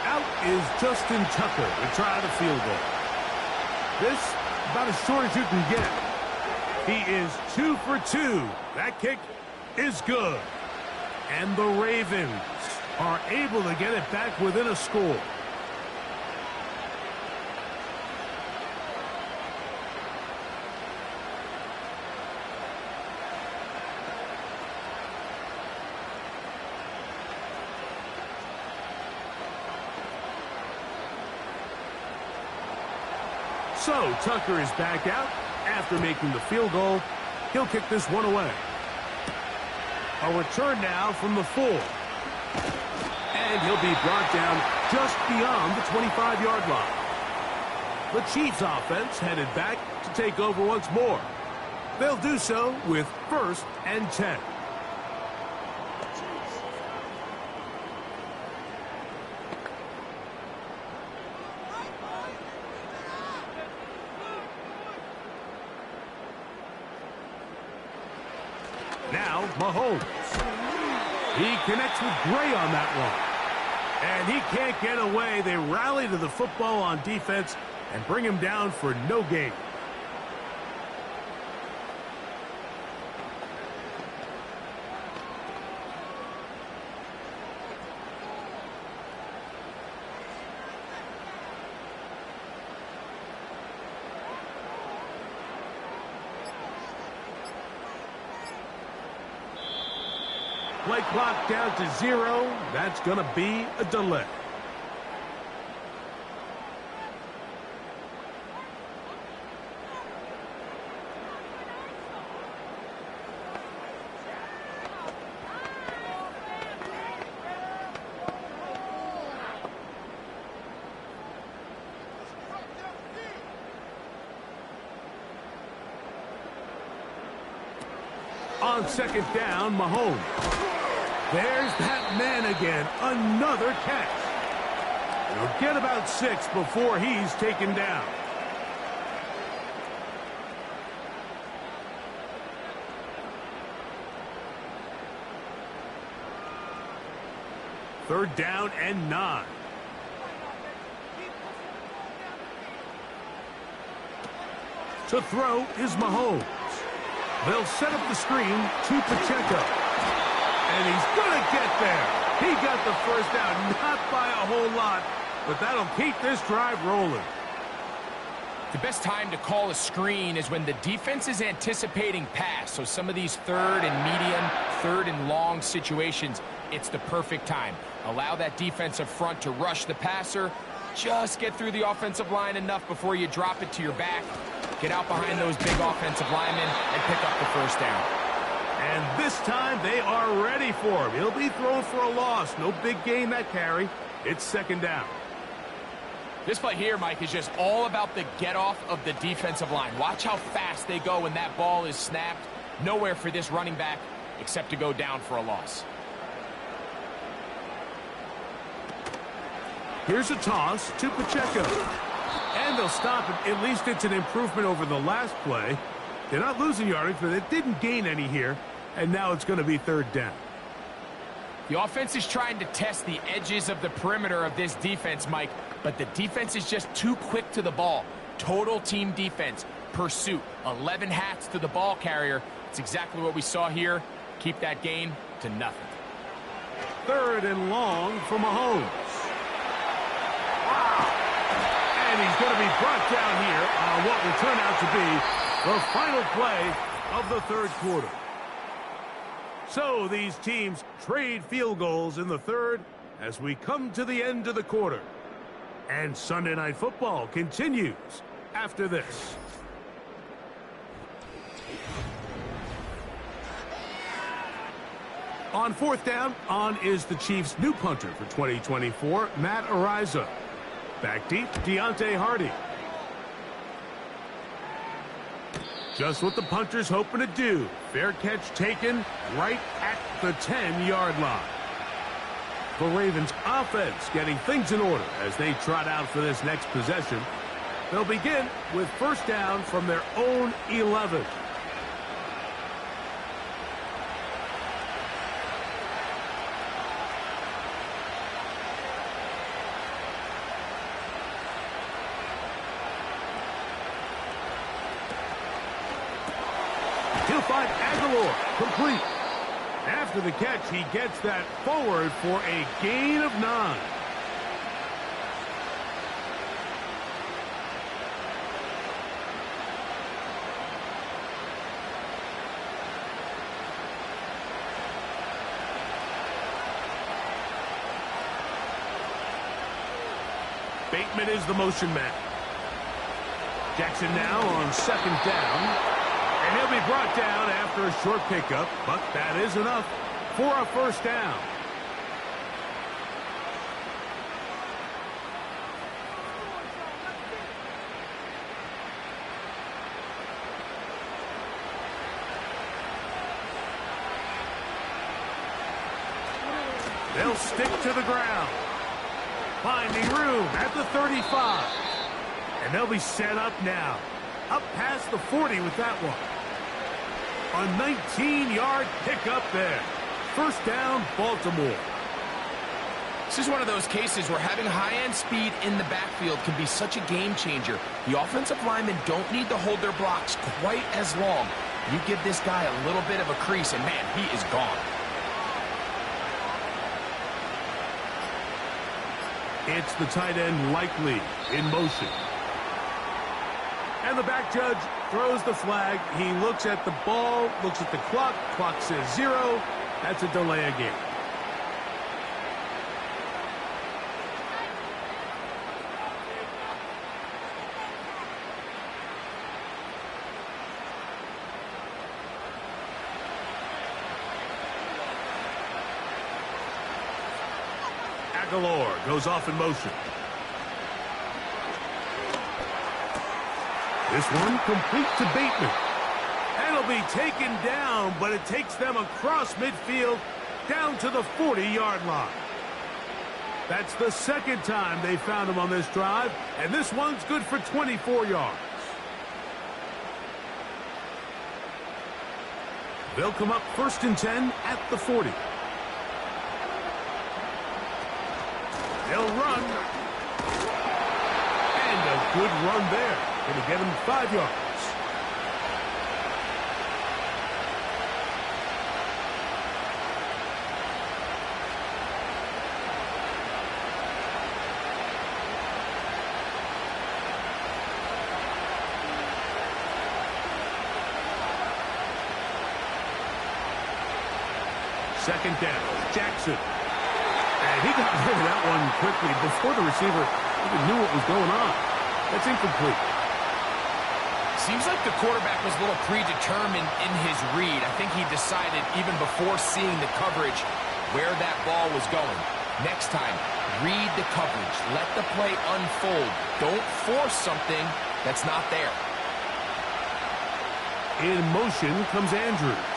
Out is Justin Tucker to try the field goal. This about as short as you can get. He is 2 for 2. That kick is good. And the Ravens are able to get it back within a score. So Tucker is back out after making the field goal. He'll kick this one away. A return now from the 4. And he'll be brought down just beyond the 25-yard line. The Chiefs offense headed back to take over once more. They'll do so with 1st and 10. Now Mahomes. He connects with Gray on that one. And he can't get away. They rally to the football on defense and bring him down for no gain. Play clock down to 0. That's going to be a delay. On 2nd down, Mahomes. There's that man again. Another catch. He'll get about 6 before he's taken down. Third down and 9. To throw is Mahomes. They'll set up the screen to Pacheco. And he's going to get there. He got the first down, not by a whole lot, but that'll keep this drive rolling. The best time to call a screen is when the defense is anticipating pass. So some of these third and medium, third and long situations, it's the perfect time. Allow that defensive front to rush the passer. Just get through the offensive line enough before you drop it to your back. Get out behind those big offensive linemen and pick up the first down. And this time they are ready for him. He'll be thrown for a loss. No big gain that carry. It's second down. This play here, Mike, is just all about the get-off of the defensive line. Watch how fast they go when that ball is snapped. Nowhere for this running back except to go down for a loss. Here's a toss to Pacheco. And they'll stop it. At least it's an improvement over the last play. They're not losing yardage, but they didn't gain any here. And now it's going to be third down. The offense is trying to test the edges of the perimeter of this defense, Mike, but the defense is just too quick to the ball. Total team defense, pursuit, 11 hats to the ball carrier. It's exactly what we saw here. Keep that gain to nothing. Third and long for Mahomes. Wow. And he's going to be brought down here on what will turn out to be the final play of the third quarter. So these teams trade field goals in the third as we come to the end of the quarter. And Sunday Night Football continues after this. On fourth down, on is the Chiefs' new punter for 2024, Matt Ariza. Back deep, Deontay Hardy. Just what the punter's hoping to do. Fair catch taken right at the 10-yard line. The Ravens offense getting things in order as they trot out for this next possession. They'll begin with first down from their own 11. He'll find Aguilar, complete. After the catch, he gets that forward for a gain of 9. Bateman is the motion man. Jackson now on second down. And he'll be brought down after a short pickup, but that is enough for a first down. They'll stick to the ground. Finding room at the 35. And they'll be set up now. Up past the 40 with that one. A 19-yard pickup there. First down, Baltimore. This is one of those cases where having high-end speed in the backfield can be such a game changer. The offensive linemen don't need to hold their blocks quite as long. You give this guy a little bit of a crease, and man, he is gone. It's the tight end Likely in motion. And the back judge throws the flag. He looks at the ball, looks at the clock. Clock says 0. That's a delay of game. Aguilar goes off in motion. This one complete to Bateman. And it'll be taken down, but it takes them across midfield down to the 40-yard line. That's the second time they found him on this drive, and this one's good for 24 yards. They'll come up 1st and 10 at the 40. They'll run. And a good run there. Going to get him 5 yards. Second down, Jackson. And he got rid of that one quickly before the receiver even knew what was going on. That's incomplete. Seems like the quarterback was a little predetermined in his read. I think he decided even before seeing the coverage where that ball was going. Next time, read the coverage. Let the play unfold. Don't force something that's not there. In motion comes Andrews.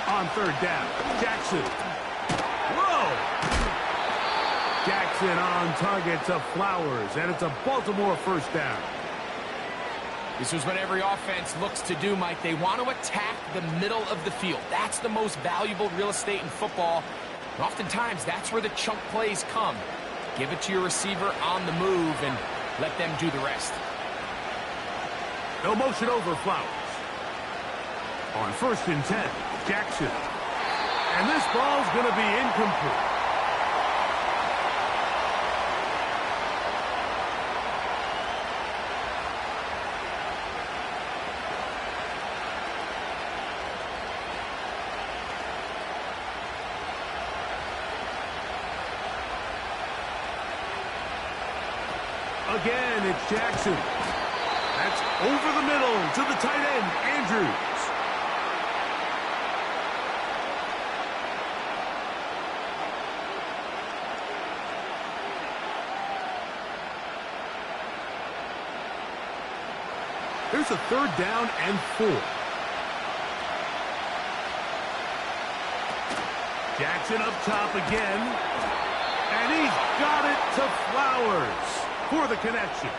On 3rd down, Jackson. Whoa! Jackson on target to Flowers, and it's a Baltimore 1st down. This is what every offense looks to do, Mike. They want to attack the middle of the field. That's the most valuable real estate in football. And oftentimes, that's where the chunk plays come. Give it to your receiver on the move and let them do the rest. No motion over Flowers. On 1st and 10, Jackson. And this ball's going to be incomplete. Again, it's Jackson. That's over the middle to the tight end, Andrews. There's a 3rd down and 4. Jackson up top again. And he's got it to Flowers for the connection.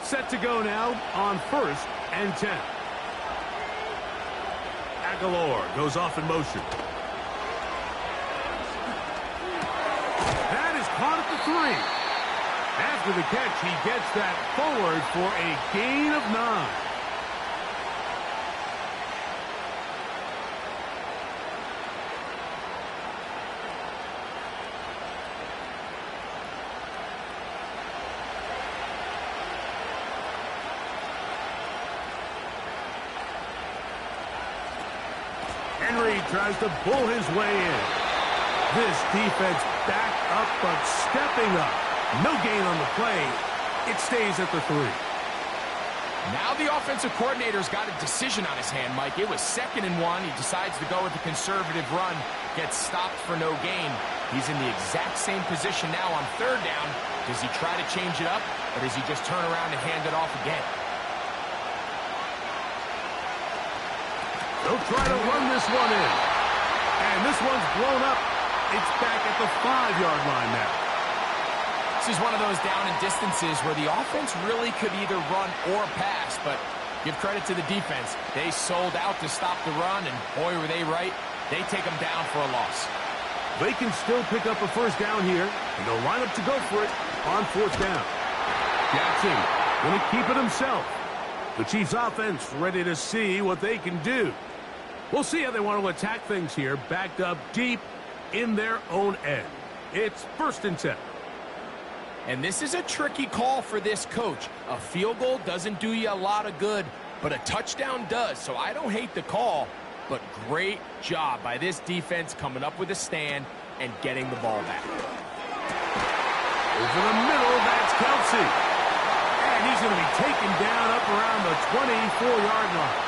Set to go now on 1st and 10. Aguilar goes off in motion. That is caught at the 3. After the catch, he gets that forward for a gain of 9. Henry tries to bull his way in. This defense back up, but stepping up. No gain on the play. It stays at the 3. Now the offensive coordinator's got a decision on his hand, Mike. It was 2nd and 1. He decides to go with the conservative run. Gets stopped for no gain. He's in the exact same position now on 3rd down. Does he try to change it up, or does he just turn around and hand it off again? They'll try to run this one in. And this one's blown up. It's back at the 5-yard line now. This is one of those down and distances where the offense really could either run or pass, but give credit to the defense. They sold out to stop the run, and boy, were they right. They take them down for a loss. They can still pick up a 1st down here, and they'll line up to go for it on 4th down. Jackson going to keep it himself. The Chiefs offense ready to see what they can do. We'll see how they want to attack things here, backed up deep in their own end. It's 1st and 10. And this is a tricky call for this coach. A field goal doesn't do you a lot of good, but a touchdown does. So I don't hate the call, but great job by this defense coming up with a stand and getting the ball back. Over the middle, that's Kelsey. And he's going to be taken down up around the 24-yard line.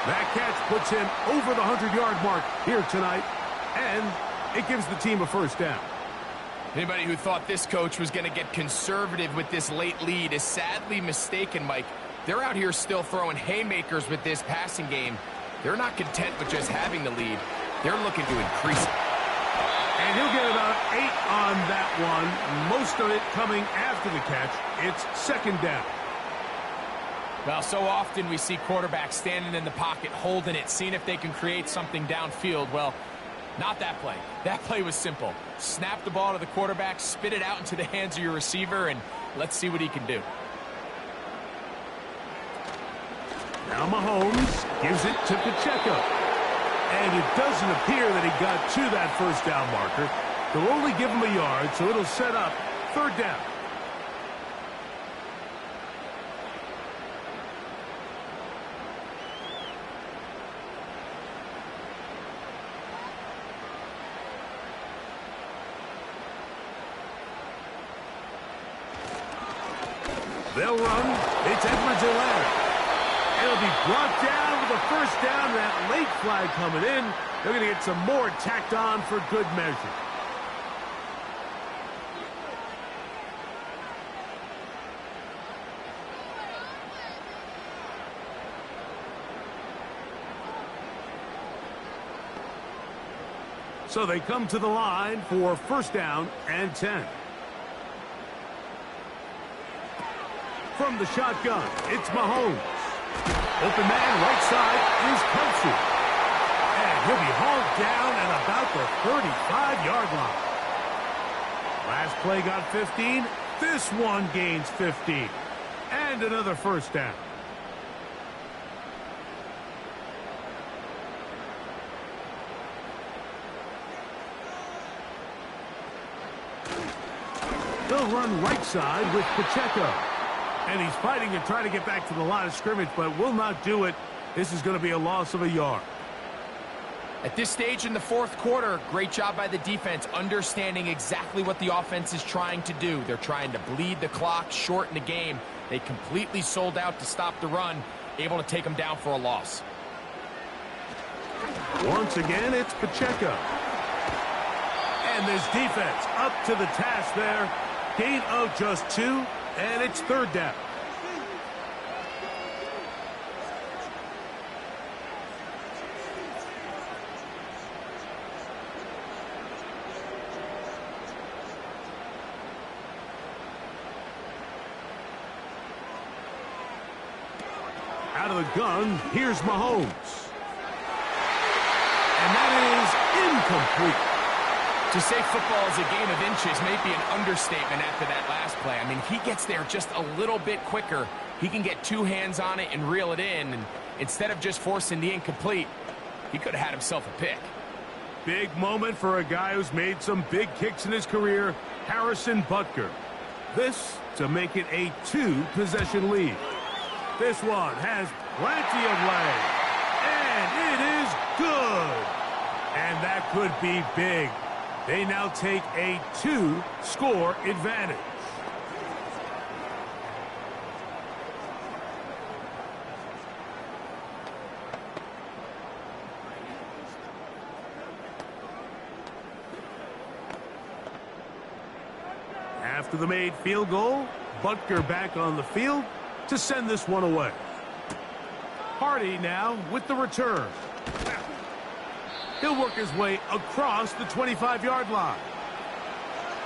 That catch puts him over the 100-yard mark here tonight, and it gives the team a 1st down. Anybody who thought this coach was going to get conservative with this late lead is sadly mistaken, Mike. They're out here still throwing haymakers with this passing game. They're not content with just having the lead. They're looking to increase it. And he'll get about 8 on that one, most of it coming after the catch. It's second down. Well, so often we see quarterbacks standing in the pocket, holding it, seeing if they can create something downfield. Well, not that play. That play was simple. Snap the ball to the quarterback, spit it out into the hands of your receiver, and let's see what he can do. Now Mahomes gives it to Pacheco. And it doesn't appear that he got to that first down marker. They'll only give him a yard, so it'll set up third down. They'll run. It's Edwards-Helaire. It'll be brought down with a first down. That late flag coming in. They're going to get some more tacked on for good measure. So they come to the line for first down and 10. From the shotgun, it's Mahomes. Open man, right side, is Kelsey. And he'll be hauled down at about the 35-yard line. Last play got 15. This one gains 15. And another first down. They'll run right side with Pacheco. And he's fighting to try to get back to the line of scrimmage, but will not do it. This is going to be a loss of a yard. At this stage in the fourth quarter, great job by the defense, understanding exactly what the offense is trying to do. They're trying to bleed the clock, shorten the game. They completely sold out to stop the run, able to take them down for a loss. Once again, it's Pacheco. And this defense up to the task there. Gain of just 2. And it's third down. Out of the gun, here's Mahomes. And that is incomplete. To say football is a game of inches may be an understatement after that last play. I mean, if he gets there just a little bit quicker, he can get 2 hands on it and reel it in. And instead of just forcing the incomplete, he could have had himself a pick. Big moment for a guy who's made some big kicks in his career, Harrison Butker. This to make it a 2-possession lead. This one has plenty of leg. And it is good. And that could be big. They now take a 2-score advantage. After the made field goal, Butker back on the field to send this one away. Hardy now with the return. He'll work his way across the 25-yard line.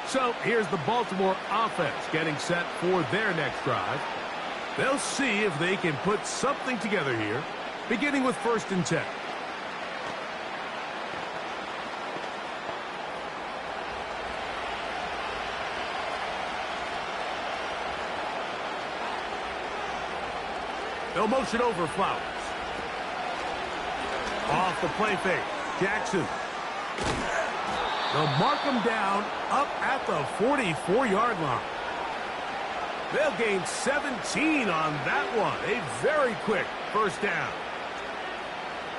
So here's the Baltimore offense getting set for their next drive. They'll see if they can put something together here, beginning with first and 10. They'll motion over Flowers. Off the play fake. Jackson. They'll mark him down up at the 44-yard line. They'll gain 17 on that one. A very quick first down.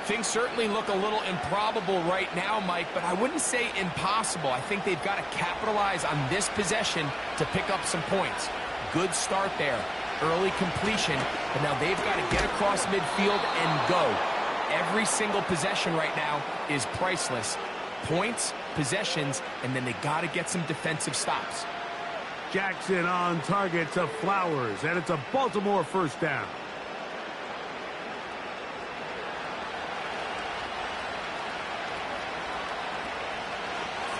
Things certainly look a little improbable right now, Mike, but I wouldn't say impossible. I think they've got to capitalize on this possession to pick up some points. Good start there. Early completion, but now they've got to get across midfield and go. Every single possession right now is priceless. points, possessions, and then they got to get some defensive stops. Jackson on target to Flowers, and it's a Baltimore first down.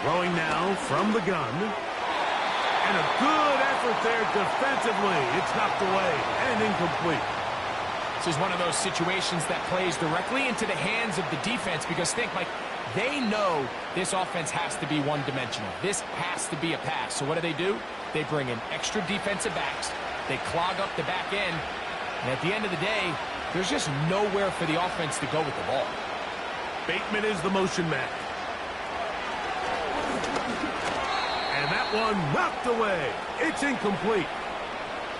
Throwing now from the gun. And a good effort there defensively. It's knocked away and incomplete. This is one of those situations that plays directly into the hands of the defense because think, Mike, they know this offense has to be one-dimensional. This has to be a pass. So what do? They bring in extra defensive backs. They clog up the back end. And at the end of the day, there's just nowhere for the offense to go with the ball. Bateman is the motion man. And that one knocked away. It's incomplete.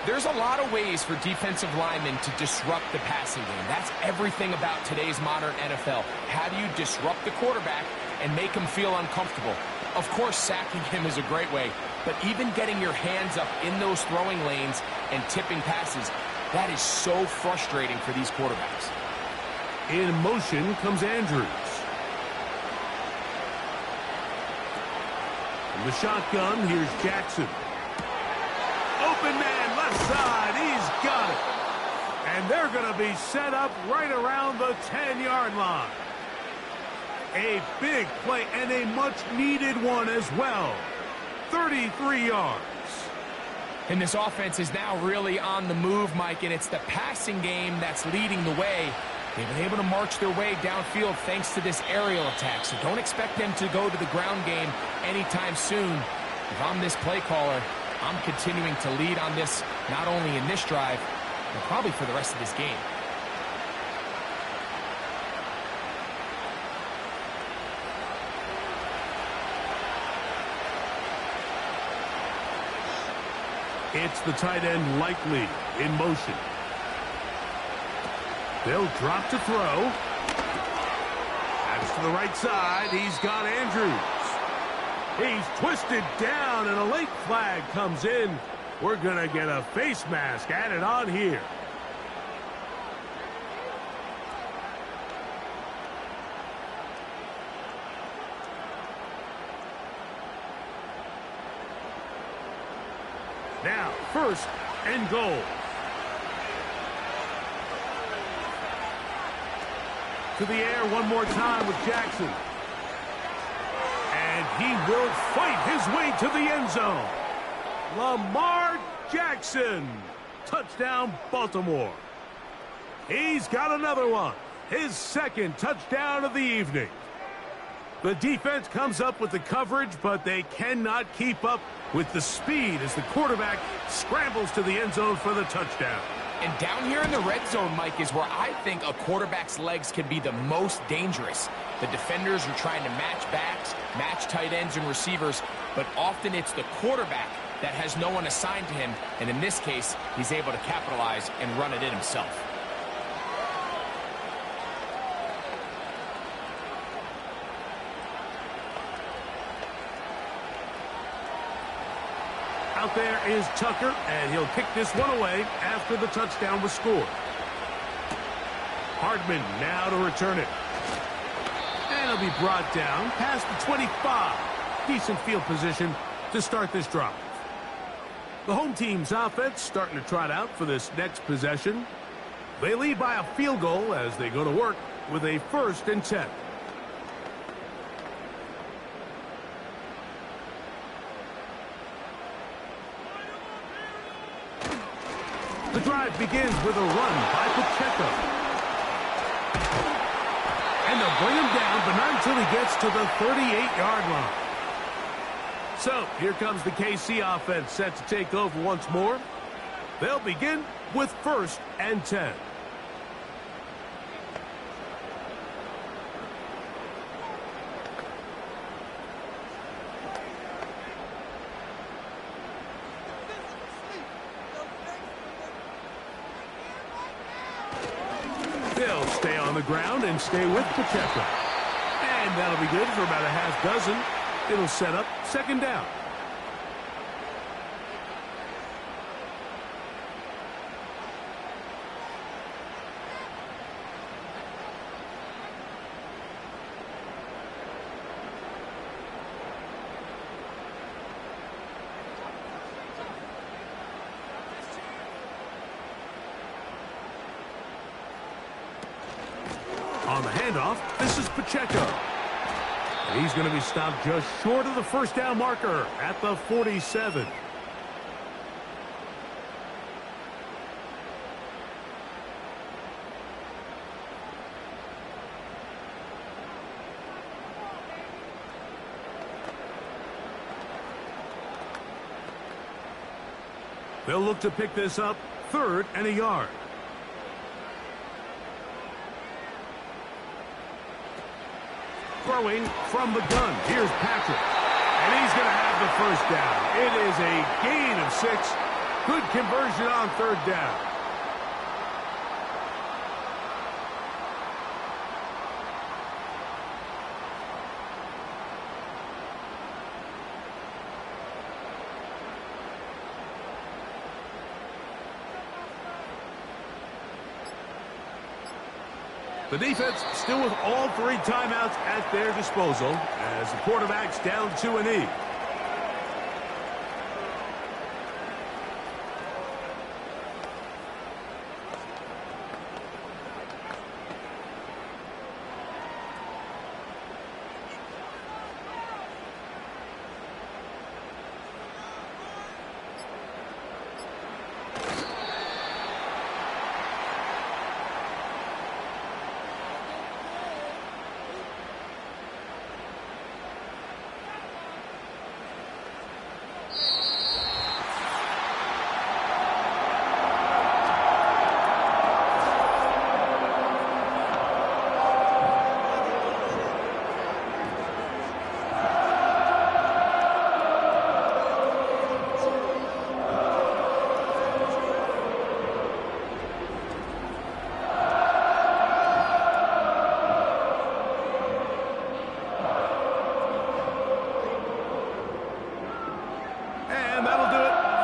There's a lot of ways for defensive linemen to disrupt the passing game. That's everything about today's modern NFL. How do you disrupt the quarterback and make him feel uncomfortable? Of course, sacking him is a great way, but even getting your hands up in those throwing lanes and tipping passes, that is so frustrating for these quarterbacks. In motion comes Andrews. From the shotgun, here's Jackson. Open man, left side, he's got it. And they're going to be set up right around the 10-yard line. A big play and a much-needed one as well. 33 yards. And this offense is now really on the move, Mike, and it's the passing game that's leading the way. They've been able to march their way downfield thanks to this aerial attack, so don't expect them to go to the ground game anytime soon. If I'm this play caller, I'm continuing to lead on this, not only in this drive, but probably for the rest of this game. It's the tight end Likely in motion. They'll drop to throw. That's to the right side. He's got Andrews. He's twisted down, and a late flag comes in. We're going to get a face mask added on here. Now, first and goal. To the air one more time with Jackson. And he will fight his way to the end zone. Lamar Jackson. Touchdown, Baltimore. He's got another one. His second touchdown of the evening. The defense comes up with the coverage, but they cannot keep up with the speed as the quarterback scrambles to the end zone for the touchdown. And down here in the red zone, Mike, is where I think a quarterback's legs can be the most dangerous. The defenders are trying to match backs, match tight ends and receivers, but often it's the quarterback that has no one assigned to him, and in this case, he's able to capitalize and run it in himself. Out there is Tucker, and he'll kick this one away after the touchdown was scored. Hardman now to return it. And he'll be brought down past the 25. Decent field position to start this drive. The home team's offense starting to trot out for this next possession. They lead by a field goal as they go to work with a 1st and 10. The drive begins with a run by Pacheco. And they'll bring him down, but not until he gets to the 38-yard line. So, here comes the KC offense set to take over once more. They'll begin with 1st and 10. They'll stay on the ground and stay with Pacheco. And that'll be good for about a half dozen. It'll set up 2nd down. On the handoff, this is Pacheco. And he's going to be stopped just short of the first down marker at the 47. They'll look to pick this up, 3rd and a yard. Throwing from the gun. Here's Patrick. And he's going to have the first down. It is a gain of 6. Good conversion on 3rd down. The defense still with all 3 timeouts at their disposal as the quarterback's down to a knee.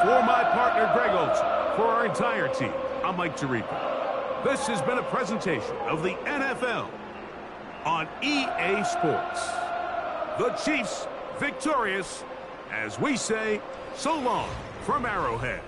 For my partner, Greg Olson, for our entire team, I'm Mike Tirico. This has been a presentation of the NFL on EA Sports. The Chiefs victorious, as we say, so long from Arrowhead.